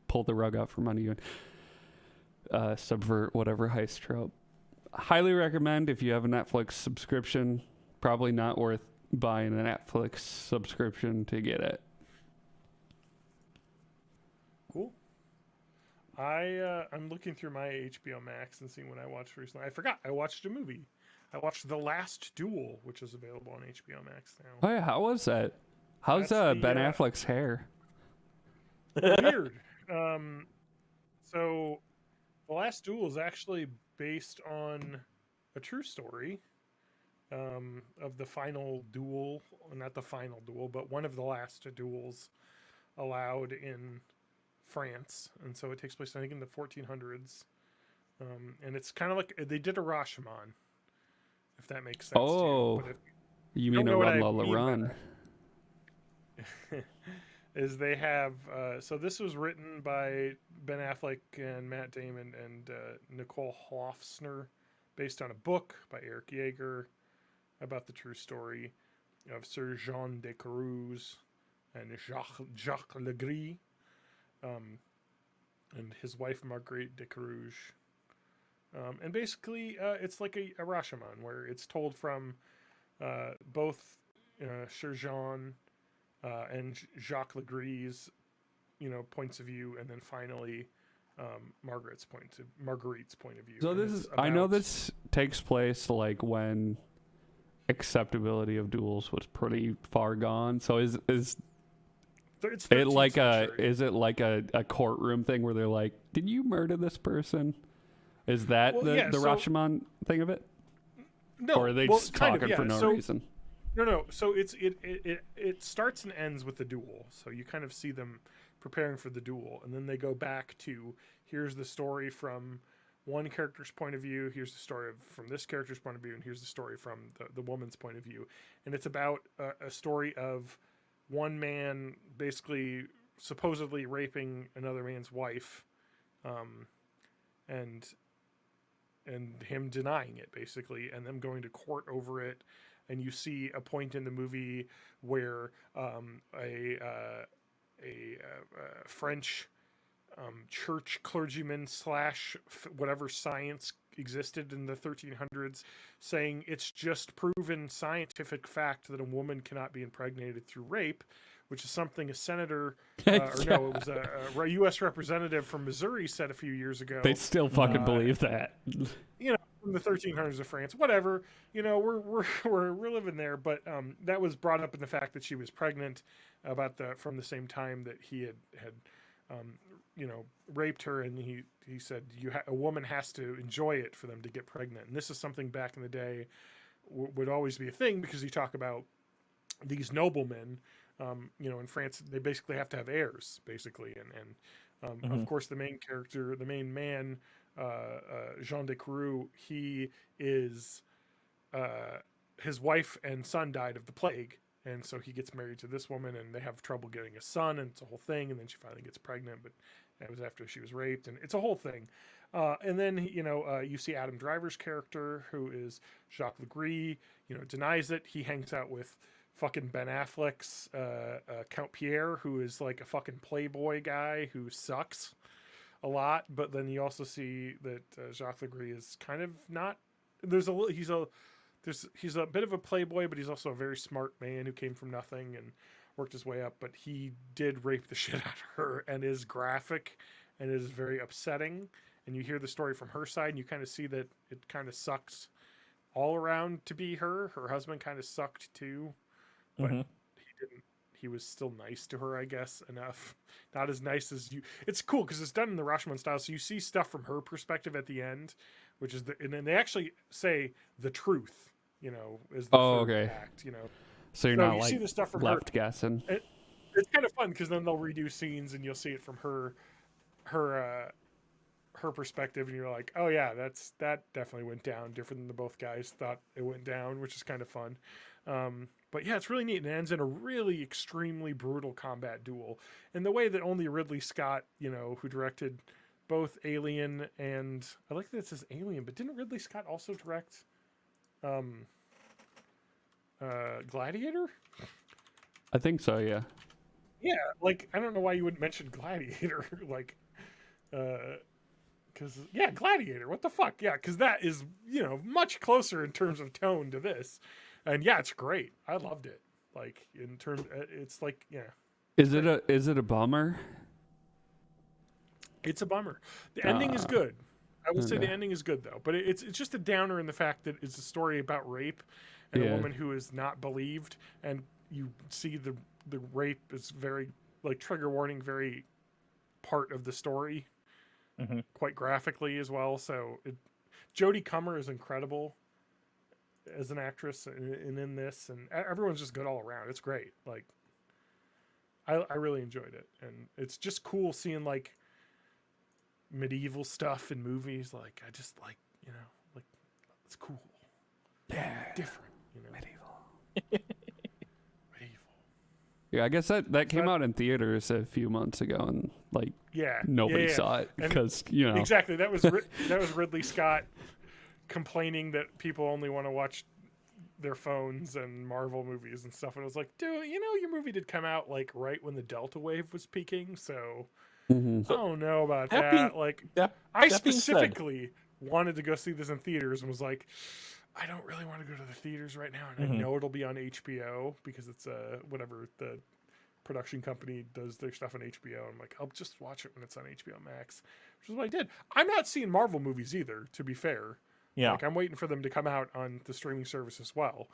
pull the rug out from under you and subvert whatever heist trope. Highly recommend if you have a Netflix subscription. Probably not worth buying a Netflix subscription to get it. Cool. I'm looking through my HBO Max and seeing what I watched recently. I forgot. I watched a movie. I watched The Last Duel, which is available on HBO Max now. Oh yeah, how was that? How's That's Ben the, Affleck's hair? Weird. So The Last Duel is actually based on a true story of the final duel, not the final duel, but one of the last duels allowed in France. And so it takes place, I think, in the 1400s. And it's kind of like they did a Rashomon, if that makes sense. Oh, to you. you don't mean a know what Run I Lola mean by Run? Is they have so this was written by Ben Affleck and Matt Damon and Nicole Hofsner, based on a book by Eric Yeager about the true story of Sir Jean de Carouse and Jacques Legris, and his wife Marguerite de Carouge. And basically, it's like a Rashomon, where it's told from both Sir Jean and Jacques Legris' points of view, and then finally Marguerite's point of view. So And this it's is I know about- this takes place like when acceptability of duels was pretty far gone. So is it's it 13th like century. is it like a courtroom thing where they're like, did you murder this person? Is that Well, the yeah, so- Rashomon thing of it? No, Or are they well, just kind talking of, for yeah. no So- reason? No. So it starts and ends with the duel. So you kind of see them preparing for the duel, and then they go back to here's the story from one character's point of view, here's the story from this character's point of view, and here's the story from the woman's point of view. And it's about a story of one man basically supposedly raping another man's wife, and him denying it, basically, and them going to court over it. And you see a point in the movie where a French church clergyman / whatever science existed in the 1300s saying it's just proven scientific fact that a woman cannot be impregnated through rape, which is something a senator it was a U.S. representative from Missouri said a few years ago. They still fucking believe that. From the 1300s of France, whatever, we're living there. But that was brought up in the fact that she was pregnant from the same time that he had raped her, and he said a woman has to enjoy it for them to get pregnant. And this is something back in the day would always be a thing, because you talk about these noblemen In France, they basically have to have heirs, basically. And of course, the main character, the main man, Jean de Carew, he is, his wife and son died of the plague. And so he gets married to this woman, and they have trouble getting a son, and it's a whole thing. And then she finally gets pregnant, but it was after she was raped, and it's a whole thing. And then you see Adam Driver's character, who is Jacques Legris. Denies it. He hangs out with fucking Ben Affleck's Count Pierre, who is like a fucking playboy guy who sucks a lot. But then you also see that Jacques Legris is kind of not. He's a bit of a playboy, but he's also a very smart man who came from nothing and worked his way up. But he did rape the shit out of her, and is graphic, and is very upsetting. And you hear the story from her side, and you kind of see that it kind of sucks all around to be her. Her husband kind of sucked too, but he didn't. He was still nice to her, I guess, enough. Not as nice as you. It's cool because it's done in the Rashomon style, so you see stuff from her perspective at the end, which is and then they actually say the truth. Is the third act. So you're not like left guessing. It's kind of fun because then they'll redo scenes and you'll see it from her perspective, and you're like, oh yeah, that definitely went down different than both guys thought it went down, which is kind of fun. But yeah, it's really neat, and it ends in a really extremely brutal combat duel in the way that only Ridley Scott, who directed both Alien and I like that it says Alien, but didn't Ridley Scott also direct Gladiator? I think so, yeah. Yeah, like I don't know why you wouldn't mention Gladiator, like, because Gladiator. What the fuck? Yeah, because that is much closer in terms of tone to this, and yeah, it's great. I loved it. Like in terms, it's like Is it a bummer? It's a bummer. The ending is good. I will say the ending is good though, but it's just a downer in the fact that it's a story about rape and a woman who is not believed, and you see the rape is very like trigger warning, very part of the story, quite graphically as well. So Jodie Comer is incredible as an actress and in this, and everyone's just good all around. It's great. Like I really enjoyed it, and it's just cool seeing like medieval stuff in movies. Like I just like like it's cool. Yeah, different. Medieval. Yeah, I guess that came out in theaters a few months ago, and like nobody saw it because exactly that was Ridley Scott complaining that people only want to watch their phones and Marvel movies and stuff, and I was like, dude, your movie did come out like right when the Delta wave was peaking, so I don't know about that. I specifically wanted to go see this in theaters and was like, I don't really want to go to the theaters right now, and I know it'll be on HBO because it's whatever the production company does their stuff on HBO. I'm like, I'll just watch it when it's on HBO Max, which is what I did. I'm not seeing Marvel movies either, to be fair. Yeah, like I'm waiting for them to come out on the streaming service as well.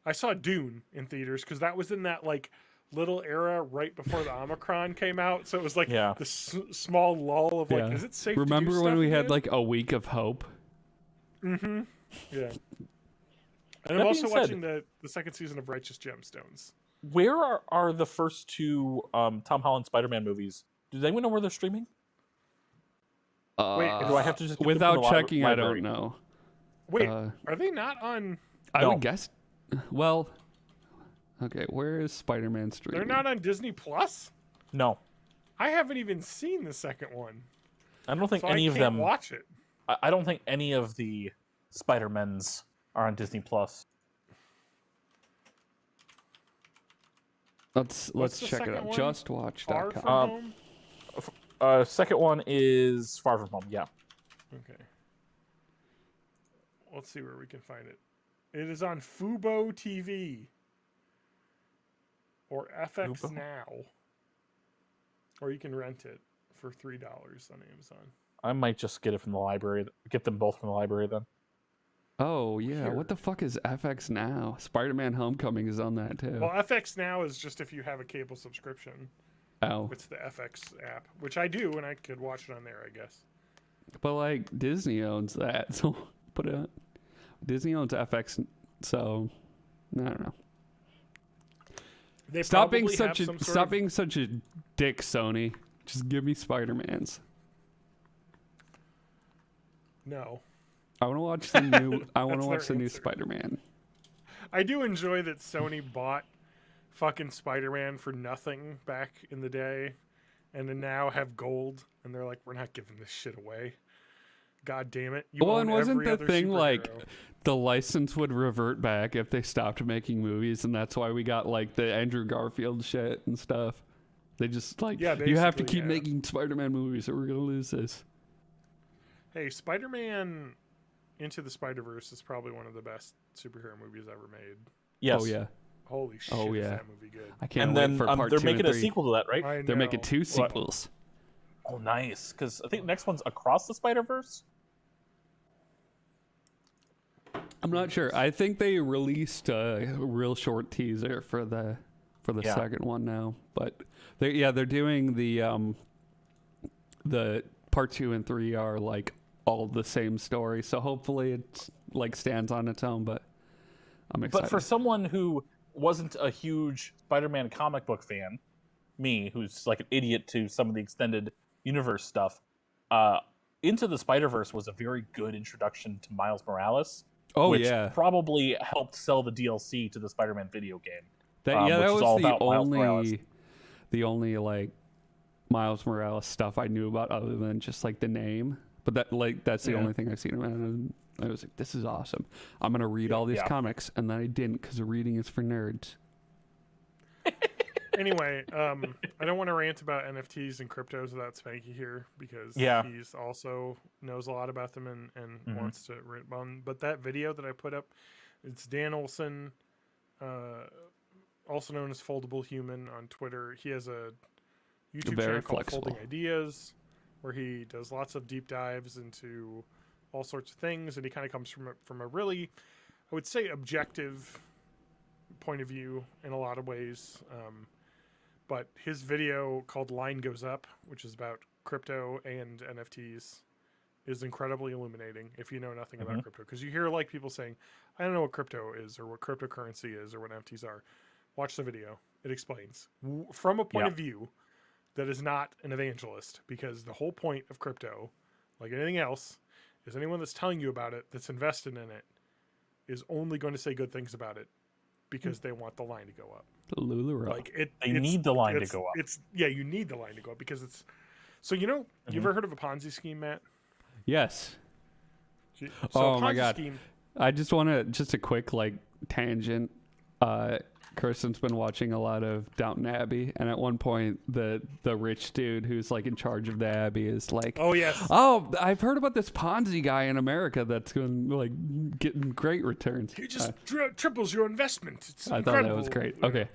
I saw Dune in theaters because that was in that like little era right before the Omicron came out, so it was like the small lull of like, is it safe? Remember to do when stuff we again? had like a week of hope? Mm-hmm. Yeah. And I'm also watching the second season of Righteous Gemstones. Where are the first two Tom Holland Spider-Man movies? Does anyone know where they're streaming? Wait, or do I have to just without checking? I don't know. Wait, are they not on? I would guess. Well, okay. Where is Spider-Man streaming? They're not on Disney Plus. No, I haven't even seen the second one. I don't think any of them watch it. I don't think any of the Spider-Mans are on Disney Plus. Let's check it out. JustWatch.com. Second one is Far From Home. Yeah. Okay. Let's see where we can find it. It is on Fubo TV or FX Now, or you can rent it for $3 on Amazon. I might just get it from the library. Get them both from the library then. Oh yeah, what the fuck is FX Now? Spider-Man: Homecoming is on that too. Well, FX Now is just if you have a cable subscription. Oh. It's the FX app, which I do, and I could watch it on there, I guess. But like Disney owns that, so put it on. Disney owns FX, so I don't know. They Stop probably being such have a some sort stop of- being such a dick, Sony. Just give me Spider-Mans. No. I want to watch the new. I want to That's watch their the new answer. Spider-Man. I do enjoy that Sony bought fucking Spider-Man for nothing back in the day, and then now have gold, and they're like, we're not giving this shit away. God damn it! You Well, own and wasn't every the other thing like superhero. the license would revert back if they stopped making movies, and that's why we got like the Andrew Garfield shit and stuff. They just like, Yeah, you have to basically, keep yeah. making Spider-Man movies, or we're gonna lose this. Hey, Spider-Man Into the Spider-Verse is probably one of the best superhero movies ever made. Yes. Oh yeah, Holy shit, Oh, is yeah. that movie good? I can't And wait then for part they're 2 making and a 3. sequel to that, right? I They're making know. 2 sequels. Oh, nice. Because I think the next one's Across the Spider-Verse. I'm not sure. I think they released a real short teaser for the Yeah. second one now, but they're doing the part 2 and 3 are like all the same story, so hopefully it like stands on its own. But I'm excited. But for someone who wasn't a huge Spider-Man comic book fan, me, who's like an idiot to some of the extended universe stuff, Into the Spider-Verse was a very good introduction to Miles Morales. oh which yeah, probably helped sell the DLC to the Spider-Man video game. that which is was all the about Miles Morales. only like Miles Morales stuff I knew about other than just like the name. But that's the Yeah. only thing I've seen him in. And I was like, this is awesome. I'm gonna read all these Yeah. comics, and then I didn't because reading is for nerds. Anyway, I don't want to rant about NFTs and cryptos without Spanky here because Yeah. he's also knows a lot about them and Mhm. wants to rant on. But that video that I put up, it's Dan Olson, also known as Foldable Human on Twitter. He has a YouTube Very channel called flexible. Folding Ideas, where he does lots of deep dives into all sorts of things, and he kind of comes from a really, I would say, objective point of view in a lot of ways. But his video called Line Goes Up, which is about crypto and NFTs, is incredibly illuminating if you know nothing about crypto. Because you hear like people saying, I don't know what crypto is or what cryptocurrency is or what NFTs are. Watch the video. It explains from a point Yeah. of view that is not an evangelist, because the whole point of crypto, like anything else, is anyone that's telling you about it, that's invested in it, is only going to say good things about it because they want the line to go up. The LuLaRoe. Like it, They it's- need the line to it's- go up. It's you need the line to go up because it's. So you ever heard of a Ponzi scheme, Matt? Yes. So Oh a my Ponzi God. scheme- I just want to, just a quick like tangent. Kirsten's been watching a lot of Downton Abbey, and at one point, the rich dude who's like in charge of the Abbey is like, Oh yes. "Oh, I've heard about this Ponzi guy in America that's going like getting great returns." He just triples your investment. It's I incredible. thought that was great. Okay,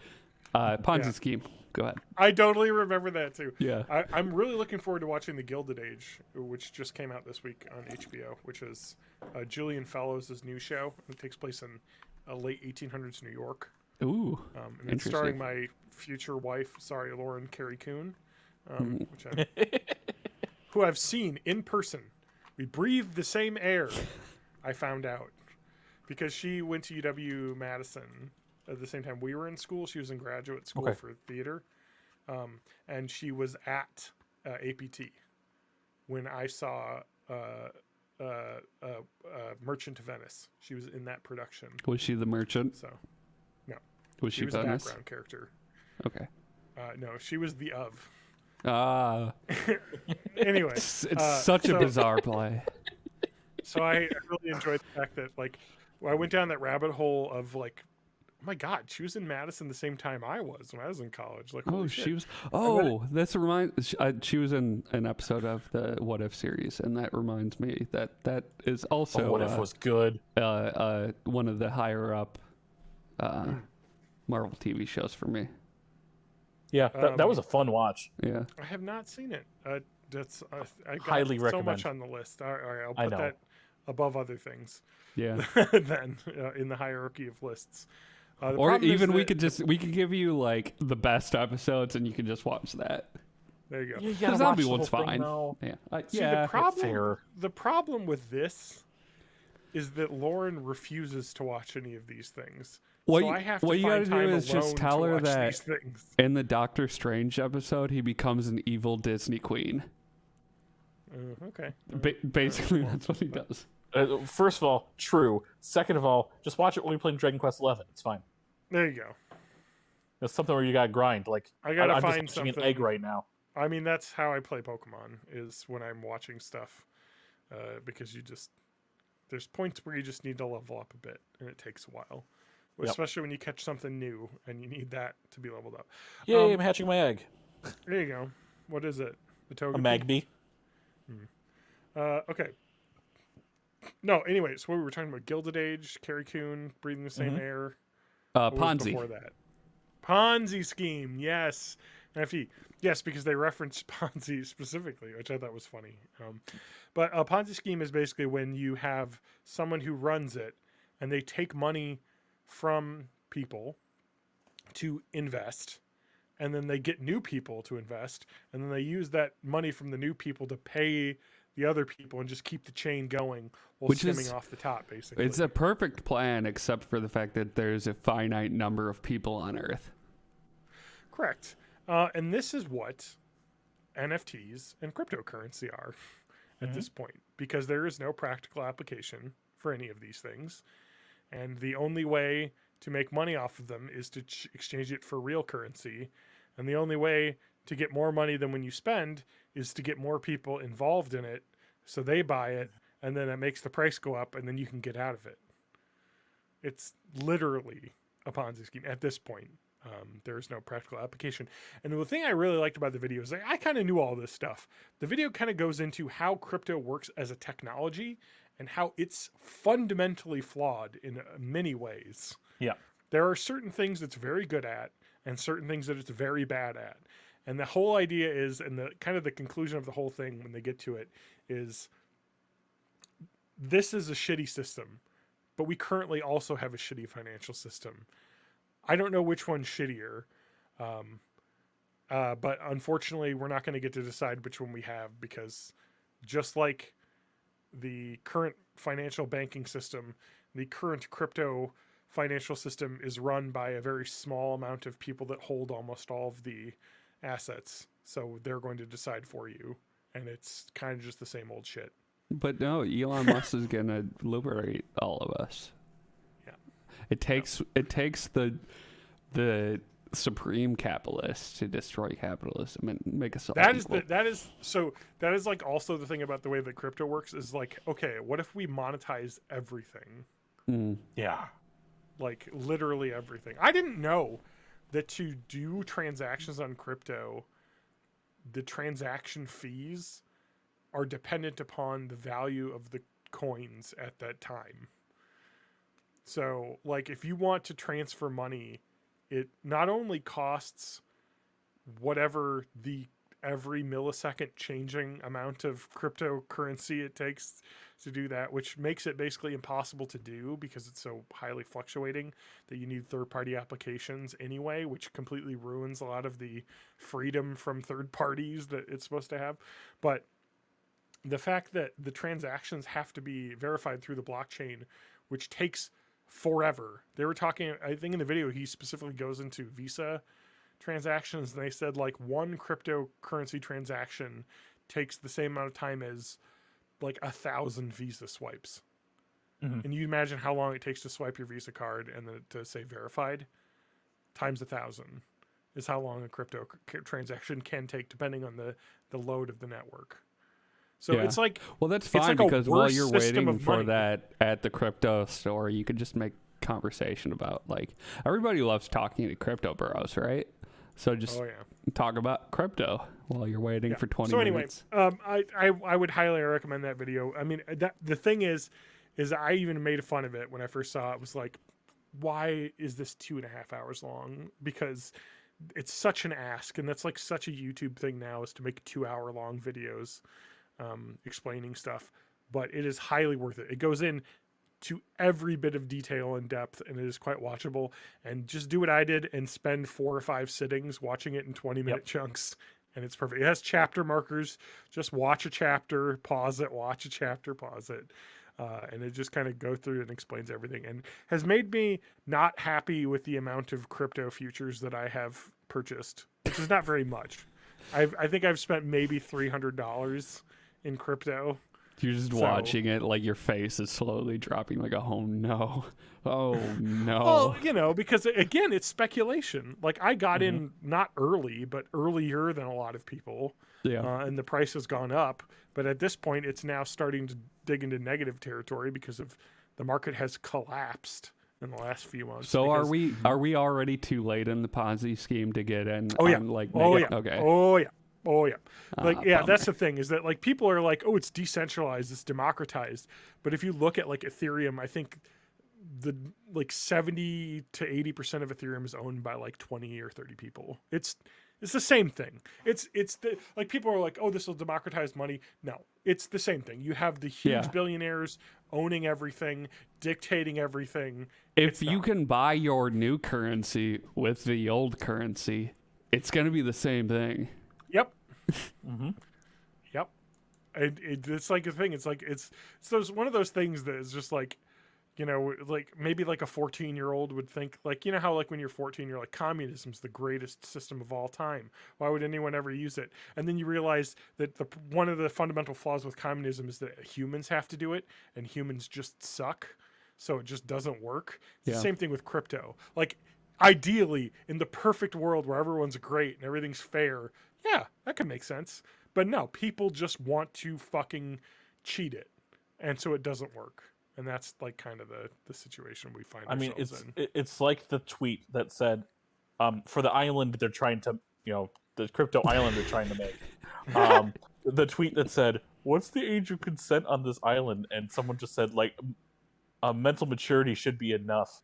Ponzi Yeah. scheme. Go ahead. I totally remember that too. Yeah. I'm really looking forward to watching The Gilded Age, which just came out this week on HBO, which is Julian Fellows' new show. It takes place in late 1800s New York. Ooh, And it's starring my future wife, Lauren Carey Coon, who I've seen in person. We breathe the same air, I found out. Because she went to UW-Madison at the same time we were in school. She was in graduate school for theater. And she was at APT when I saw Merchant of Venice. She was in that production. was she the merchant? So, no. Was She she was a Venice? background character. Okay. No, she was the of. Anyway, it's such a bizarre play. So I really enjoyed the fact that I went down that rabbit hole of like, oh my God, she was in Madison the same time I was when I was in college. Like, Oh, holy shit. she was. Oh, that's she was in an episode of the What If series, and that reminds me that is also What If was good. one of the higher up Marvel TV shows for me. Yeah, that was a fun watch. Yeah. I have not seen it. That's I got Highly so recommend. much on the list. All right, I'll I put know. that above other things. Yeah. Then in the hierarchy of lists. The Or problem is even we that- could give you like the best episodes, and you can just watch that. There you go. You The gotta zombie watch one's the whole thing, fine. though. Yeah. See, Yeah. fair. the problem with this is that Lauren refuses to watch any of these things So I have to what you find gotta time do is just alone tell to her watch that these things. in the Doctor Strange episode, he becomes an evil Disney queen. Okay. Basically, that's what he does. First of all, true. Second of all, just watch it when we play Dragon Quest XI. It's fine. There you go. It's something where you gotta grind. Like I gotta I'm find just watching something. an egg right now. I mean, that's how I play Pokemon, is when I'm watching stuff, because there's points where you just need to level up a bit, and it takes a while, especially when you catch something new and you need that to be leveled up. Yay! I'm hatching my egg. There you go. What is it? The Togepi? A Magby. Okay. No, anyway, so we were talking about Gilded Age, Carrie Coon, breathing the same air. What was Ponzi. before that? Ponzi scheme, yes. NFT, yes, because they referenced Ponzi specifically, which I thought was funny. But a Ponzi scheme is basically when you have someone who runs it and they take money from people to invest, and then they get new people to invest, and then they use that money from the new people to pay the other people and just keep the chain going while skimming off the top, basically. It's a perfect plan, except for the fact that there's a finite number of people on Earth. Correct. And this is what NFTs and cryptocurrency are at this point, because there is no practical application for any of these things. And the only way to make money off of them is to exchange it for real currency. And the only way to get more money than when you spend is to get more people involved in it, so they buy it, and then it makes the price go up, and then you can get out of it. It's literally a Ponzi scheme at this point. There's no practical application. And the thing I really liked about the video is I kind of knew all this stuff. The video kind of goes into how crypto works as a technology and how it's fundamentally flawed in many ways. Yeah. There are certain things it's very good at and certain things that it's very bad at. And the whole idea is, and the kind of the conclusion of the whole thing when they get to it is, this is a shitty system, but we currently also have a shitty financial system. I don't know which one's shittier, but unfortunately, we're not going to get to decide which one we have, because just like the current financial banking system, the current crypto financial system is run by a very small amount of people that hold almost all of the assets. So they're going to decide for you, and it's kind of just the same old shit. But no, Elon Musk is going to liberate all of us. Yeah. It takes the supreme capitalist to destroy capitalism and make us all equal. That is like also the thing about the way that crypto works is like, okay, what if we monetize everything? Yeah. Like literally everything. I didn't know that to do transactions on crypto, the transaction fees are dependent upon the value of the coins at that time. So, like, if you want to transfer money, it not only costs whatever the every millisecond changing amount of cryptocurrency it takes to do that, which makes it basically impossible to do because it's so highly fluctuating that you need third-party applications anyway, which completely ruins a lot of the freedom from third parties that it's supposed to have. But the fact that the transactions have to be verified through the blockchain, which takes forever. They were talking, I think in the video, he specifically goes into Visa transactions, and they said like one cryptocurrency transaction takes the same amount of time as like 1,000 Visa swipes. And you imagine how long it takes to swipe your Visa card and then to say verified times 1,000 is how long a crypto transaction can take, depending on the load of the network. So it's like, well, that's fine, like because while you're waiting for that at the crypto store, you could just make conversation about, like, everybody loves talking to crypto bros, right? So just talk about crypto while you're waiting for 20 minutes. So anyway, I would highly recommend that video. I mean, the thing is I even made fun of it when I first saw it. It was like, why is this 2.5 hours long? Because it's such an ask, and that's like such a YouTube thing now, is to make 2-hour long videos explaining stuff. But it is highly worth it. It goes in to every bit of detail and depth, and it is quite watchable. And just do what I did and spend 4 or 5 sittings watching it in 20-minute chunks, and it's perfect. It has chapter markers. Just watch a chapter, pause it, watch a chapter, pause it. And it just kind of goes through and explains everything, and has made me not happy with the amount of crypto futures that I have purchased, which is not very much. I think I've spent maybe $300 in crypto. You're just watching it, like your face is slowly dropping, like, oh no, oh no. Well, you know, because again, it's speculation. Like I got in not early, but earlier than a lot of people. Yeah. And the price has gone up, but at this point, it's now starting to dig into negative territory because of the market has collapsed in the last few months. So are we already too late in the Ponzi scheme to get in? Oh yeah. Like, Okay. Oh yeah. Oh yeah. Like bummer. that's the thing, is that like people are like, oh, it's decentralized, it's democratized. But if you look at like Ethereum, I think the like 70 to 80% of Ethereum is owned by like 20 or 30 people. It's the same thing. It's the like people are like, oh, this will democratize money. No, it's the same thing. You have the huge billionaires owning everything, dictating everything. If you can buy your new currency with the old currency, it's going to be the same thing. Yep. Yep. And it's like a thing. It's like it's one of those things that is just like, you know, like maybe like a 14-year-old would think, like, you know how like when you're 14 you're like, communism's the greatest system of all time, why would anyone ever use it? And then you realize that one of the fundamental flaws with communism is that humans have to do it, and humans just suck, so it just doesn't work. It's the same thing with crypto. Like ideally, in the perfect world where everyone's great and everything's fair, yeah, that could make sense. But no, people just want to fucking cheat it, and so it doesn't work. And that's like kind of the situation we find ourselves in. It's like the tweet that said, for the island they're trying to, you know, the crypto island they're trying to make. The tweet that said, "What's the age of consent on this island?" And someone just said, like, mental maturity should be enough.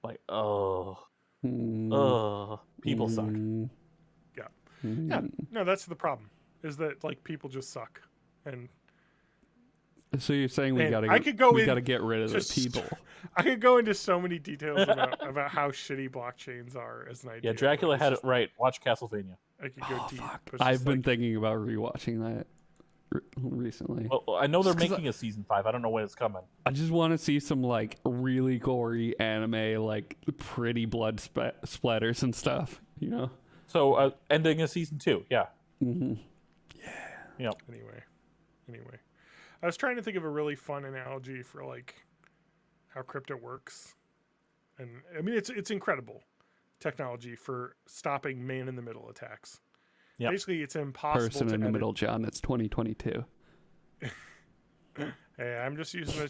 Like, people suck. Yeah. Yeah. No, that's the problem. Is that like people just suck. And so you're saying we gotta get rid of the people. I could go into so many details about how shitty blockchains are as an idea. Yeah, Dracula had it right. Watch Castlevania. I could go deep. I've been thinking about rewatching that recently. Well, I know they're making a season 5. I don't know when it's coming. I just want to see some like really gory anime, like pretty blood splatters and stuff. You know. So ending a season 2. Yeah. Yeah. Anyway. I was trying to think of a really fun analogy for like how crypto works, and I mean it's incredible technology for stopping man-in-the-middle attacks. Yep. Basically, it's impossible. Person in the middle, John. It's 2022. Hey, I'm just using the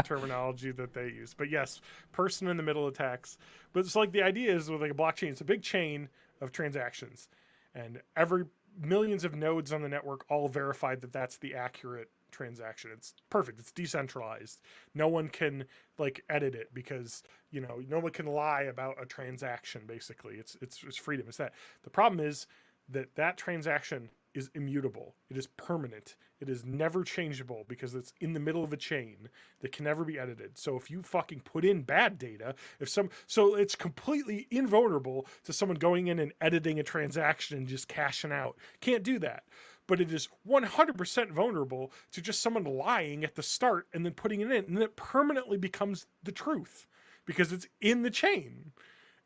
terminology that they use. But yes, person in the middle attacks. But it's like the idea is with like a blockchain, it's a big chain of transactions, and every millions of nodes on the network all verified that that's the accurate transaction. It's perfect. It's decentralized. No one can like edit it because, you know, no one can lie about a transaction. Basically, it's freedom. It's that. The problem is that transaction is immutable. It is permanent. It is never changeable because it's in the middle of a chain that can never be edited. So if you fucking put in bad data, so it's completely invulnerable to someone going in and editing a transaction and just cashing out. Can't do that. But it is 100% vulnerable to just someone lying at the start and then putting it in, and it permanently becomes the truth because it's in the chain.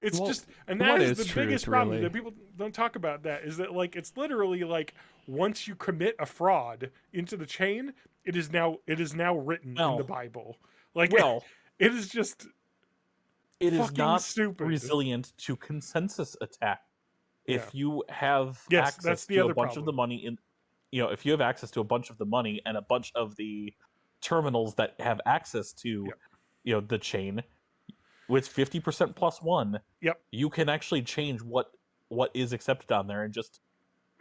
It's just, and that is the biggest problem that people don't talk about. That is that like it's literally like once you commit a fraud into the chain, it is now written in the Bible. Like, it is just it is not stupid. Resilient to consensus attack. If you have access to a bunch of the money in, you know, if you have access to a bunch of the money and a bunch of the terminals that have access to, you know, the chain. With 50% plus one, you can actually change what is accepted on there, and just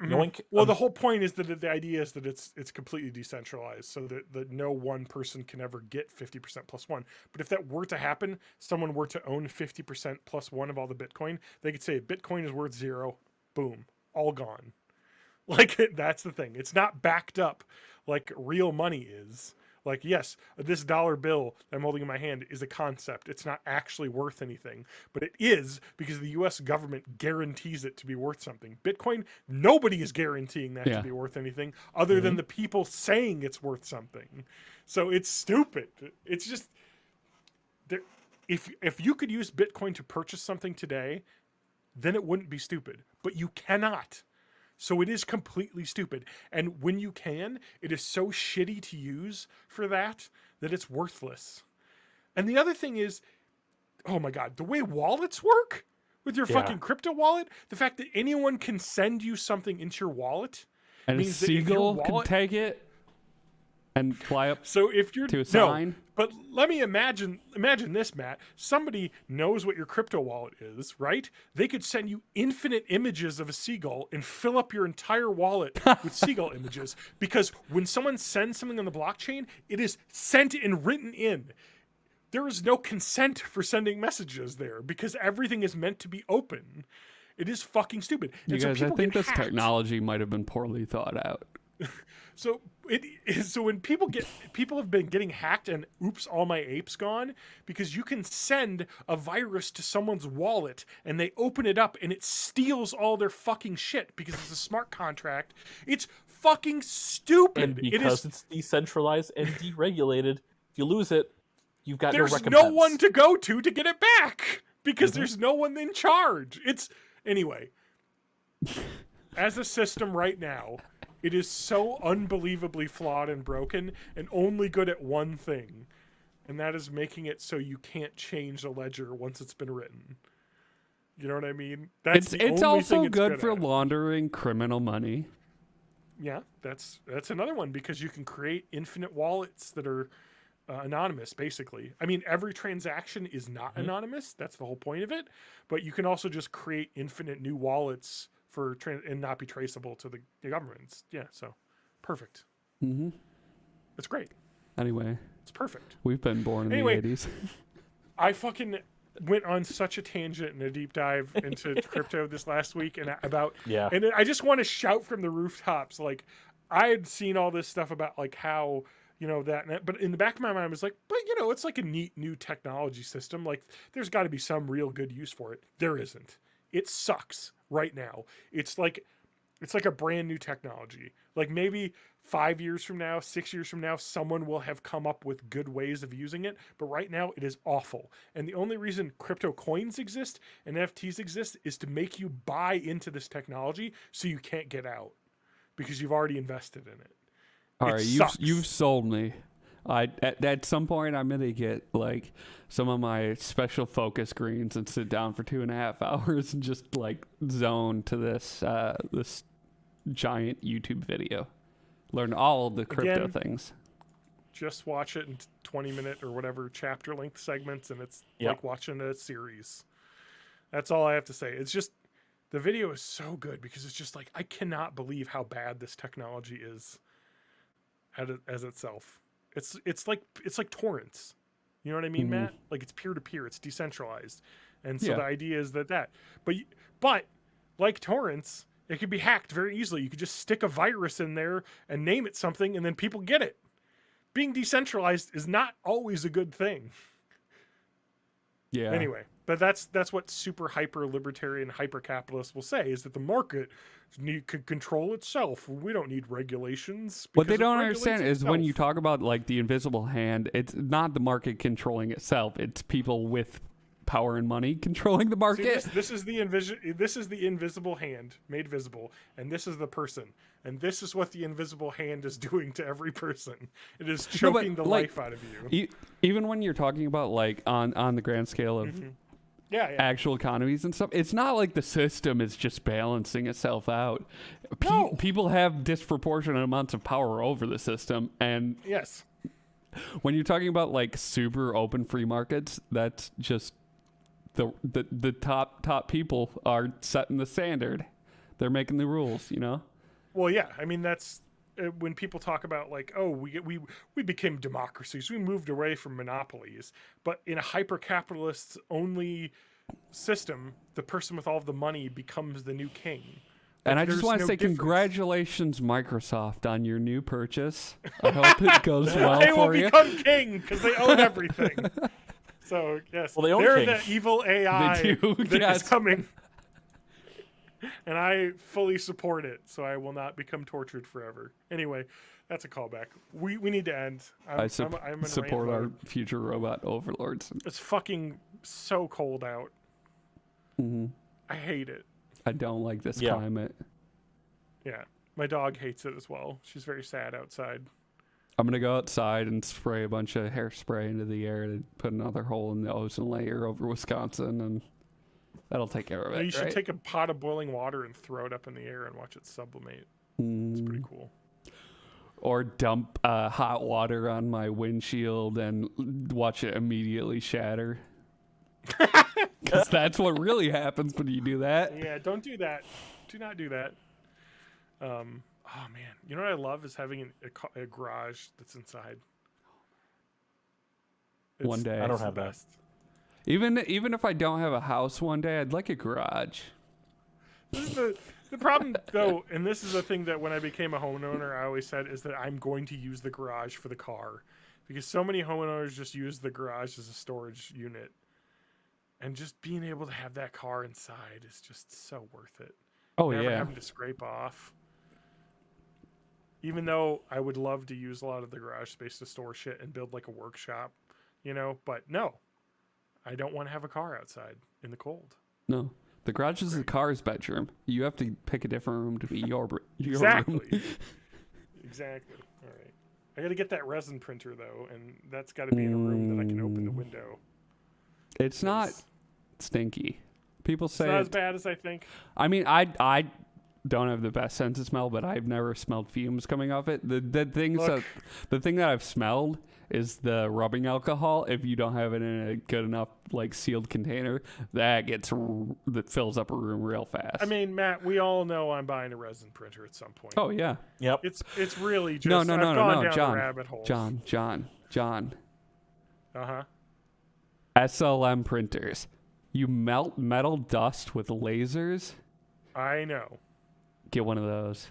the whole point is that the idea is that it's completely decentralized, so that no one person can ever get 50% plus one. But if that were to happen, someone were to own 50% plus one of all the Bitcoin, they could say Bitcoin is worth 0, boom, all gone. Like that's the thing. It's not backed up like real money is. Like, yes, this dollar bill I'm holding in my hand is a concept. It's not actually worth anything, but it is because the US government guarantees it to be worth something. Bitcoin, nobody is guaranteeing that to be worth anything other than the people saying it's worth something. So it's stupid. It's just, if you could use Bitcoin to purchase something today, then it wouldn't be stupid, but you cannot. So it is completely stupid. And when you can, it is so shitty to use for that it's worthless. And the other thing is, oh my God, the way wallets work with your fucking crypto wallet, the fact that anyone can send you something into your wallet and means a seagull can take it and fly up so if you're to a sign. But let me imagine this, Matt. Somebody knows what your crypto wallet is, right? They could send you infinite images of a seagull and fill up your entire wallet with seagull images, because when someone sends something on the blockchain, it is sent and written in. There is no consent for sending messages there because everything is meant to be open. It is fucking stupid. You and guys, so I think this hacked. technology might have been poorly thought out. So when people have been getting hacked, and oops, all my apes gone, because you can send a virus to someone's wallet and they open it up and it steals all their fucking shit because it's a smart contract. It's fucking stupid. And because it's decentralized and deregulated, if you lose it, you've got no recompense. There's no one to go to get it back because there's no one in charge. Anyway, as a system right now, it is so unbelievably flawed and broken and only good at one thing, and that is making it so you can't change a ledger once it's been written. You know what I mean? It's also good for laundering criminal money. Yeah, that's another one, because you can create infinite wallets that are anonymous, basically. I mean, every transaction is not anonymous. That's the whole point of it. But you can also just create infinite new wallets and not be traceable to the governments. Yeah, so perfect. Mm-hmm. It's great. Anyway, it's perfect. We've been born in the 80s. I fucking went on such a tangent and a deep dive into crypto this last week, and and I just want to shout from the rooftops. Like, I had seen all this stuff about like how, you know, but in the back of my mind I was like, but you know, it's like a neat new technology system. Like, there's got to be some real good use for it. There isn't. It sucks right now. It's like a brand new technology. Like, maybe 5 years from now, 6 years from now, someone will have come up with good ways of using it. But right now it is awful. And the only reason crypto coins exist and NFTs exist is to make you buy into this technology so you can't get out because you've already invested in it. All right, you've sold me. At some point I'm gonna get like some of my special focus greens and sit down for 2.5 hours and just like zone to this this giant YouTube video, learn all of the crypto things. Just watch it in 20-minute or whatever chapter length segments, and it's like watching a series. That's all I have to say. It's just, the video is so good because it's just like, I cannot believe how bad this technology is as itself. It's like torrents. You know what I mean, Matt? Like, it's peer-to-peer, it's decentralized. And so the idea is that but like torrents, it can be hacked very easily. You could just stick a virus in there and name it something, and then people get it. Being decentralized is not always a good thing. Yeah. Anyway, but that's what super hyper libertarian hyper capitalists will say, is that the market could control itself. We don't need regulations. What they don't understand is when you talk about like the invisible hand, it's not the market controlling itself. It's people with power and money controlling the market. See, this is the invisible hand made visible, and this is the person, and this is what the invisible hand is doing to every person. It is choking the life out of you. Even when you're talking about like on the grand scale of actual economies and stuff, it's not like the system is just balancing itself out. People have disproportionate amounts of power over the system, and when you're talking about like super open free markets, that's just the top people are setting the standard. They're making the rules, you know? Well, yeah. I mean, that's when people talk about like, oh, we became democracies. We moved away from monopolies. But in a hyper-capitalist only system, the person with all of the money becomes the new king. And I just there's want to no say difference. congratulations, Microsoft, on your new purchase. I hope it goes well They will for you. become king because they own everything. So yes, Well, they own they're kings. the evil AI They do, that is yes. coming, and I fully support it. So I will not become tortured forever. Anyway, that's a callback. We need to end. I'm in support rant our mode. future robot overlords. It's fucking so cold out. Hmm. I hate it. I don't like this Yeah. climate. Yeah, my dog hates it as well. She's very sad outside. I'm going to go outside and spray a bunch of hairspray into the air to put another hole in the ozone layer over Wisconsin, and that'll take care of it. You should right? take a pot of boiling water and throw it up in the air and watch it sublimate. It's pretty cool. Or dump hot water on my windshield and watch it immediately shatter. Because that's what really happens when you do that. Yeah, don't do that. Do not do that. Oh man, you know what I love is having a garage that's inside. One day. I don't it's have the that. best. Even if I don't have a house one day, I'd like a garage. This is the problem though, and this is the thing that when I became a homeowner, I always said is that I'm going to use the garage for the car, because so many homeowners just use the garage as a storage unit, and just being able to have that car inside is just so worth it. Oh, Never yeah. having to scrape off. Even though I would love to use a lot of the garage space to store shit and build like a workshop, but no, I don't want to have a car outside in the cold. No. The garage is the car's bedroom. You have to pick a different room to be your room. Exactly. Exactly. All right. I got to get that resin printer though, and that's got to be in a room that I can open the window. It's not stinky. People It's say not as bad as I think. I mean, I don't have the best sense of smell, but I've never smelled fumes coming off it. The thing that I've smelled is the rubbing alcohol. If you don't have it in a good enough sealed container, that fills up a room real fast. I mean, Matt, we all know I'm buying a resin printer at some point. Oh yeah. Yep. It's really just No, I've gone down John. the rabbit hole. John. Uh-huh. SLM printers. You melt metal dust with lasers. I know. Get one of those.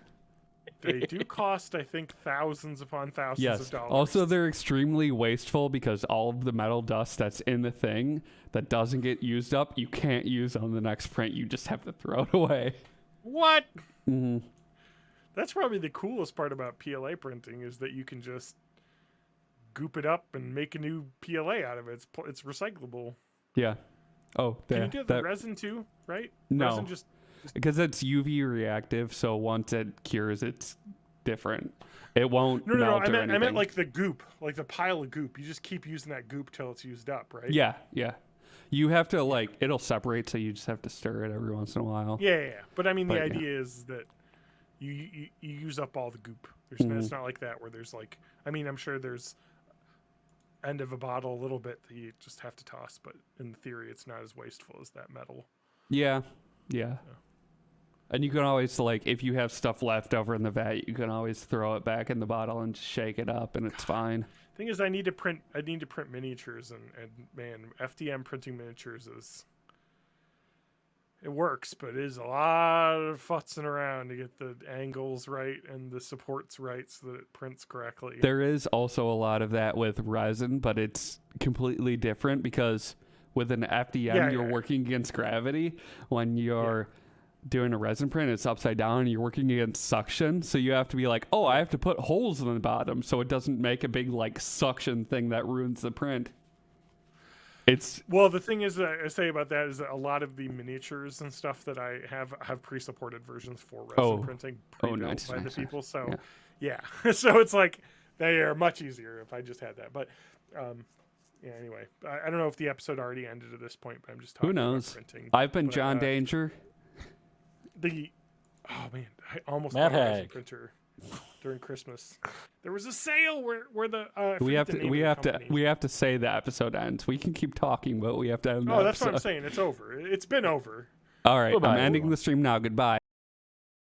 They do cost, I think, thousands upon thousands of dollars. Also, they're extremely wasteful because all of the metal dust that's in the thing that doesn't get used up, you can't use on the next print. You just have to throw it away. What? Mm-hmm. That's probably the coolest part about PLA printing is that you can just goop it up and make a new PLA out of it. It's recyclable. Yeah. Oh, Can you do the resin too, right? No. Resin just because it's UV reactive, so once it cures, it's different. It won't melt or anything. I meant like the goop, like the pile of goop. You just keep using that goop till it's used up, right? Yeah. You have to it'll separate, so you just have to stir it every once in a while. Yeah. But I mean, the idea is that you use up all the goop. It's not like that where there's I'm sure there's end of a bottle a little bit that you just have to toss, but in theory, it's not as wasteful as that metal. Yeah. And you can always if you have stuff left over in the vat, you can always throw it back in the bottle and just shake it up, and it's fine. Thing is, I need to print miniatures, and man, FDM printing miniatures it works, but it is a lot of futzing around to get the angles right and the supports right so that it prints correctly. There is also a lot of that with resin, but it's completely different because with an FDM, you're working against gravity. When you're doing a resin print, it's upside down and you're working against suction. So you have to be I have to put holes in the bottom so it doesn't make a big suction thing that ruins the print. Well, the thing is that I say about that is that a lot of the miniatures and stuff that I have pre-supported versions for resin printing pre-built by the people. So yeah. So it's they are much easier if I just had that. But anyway, I don't know if the episode already ended at this point, but I'm just talking about printing. I've been John Danger. Oh man, I almost Matt bought a resin Haig. printer during Christmas. There was a sale where the we have to say the episode ends. We can keep talking, but we have to end. Oh, that's what I'm saying. It's over. It's been over. All right, Goodbye, I'm ending everyone. the stream now. Goodbye.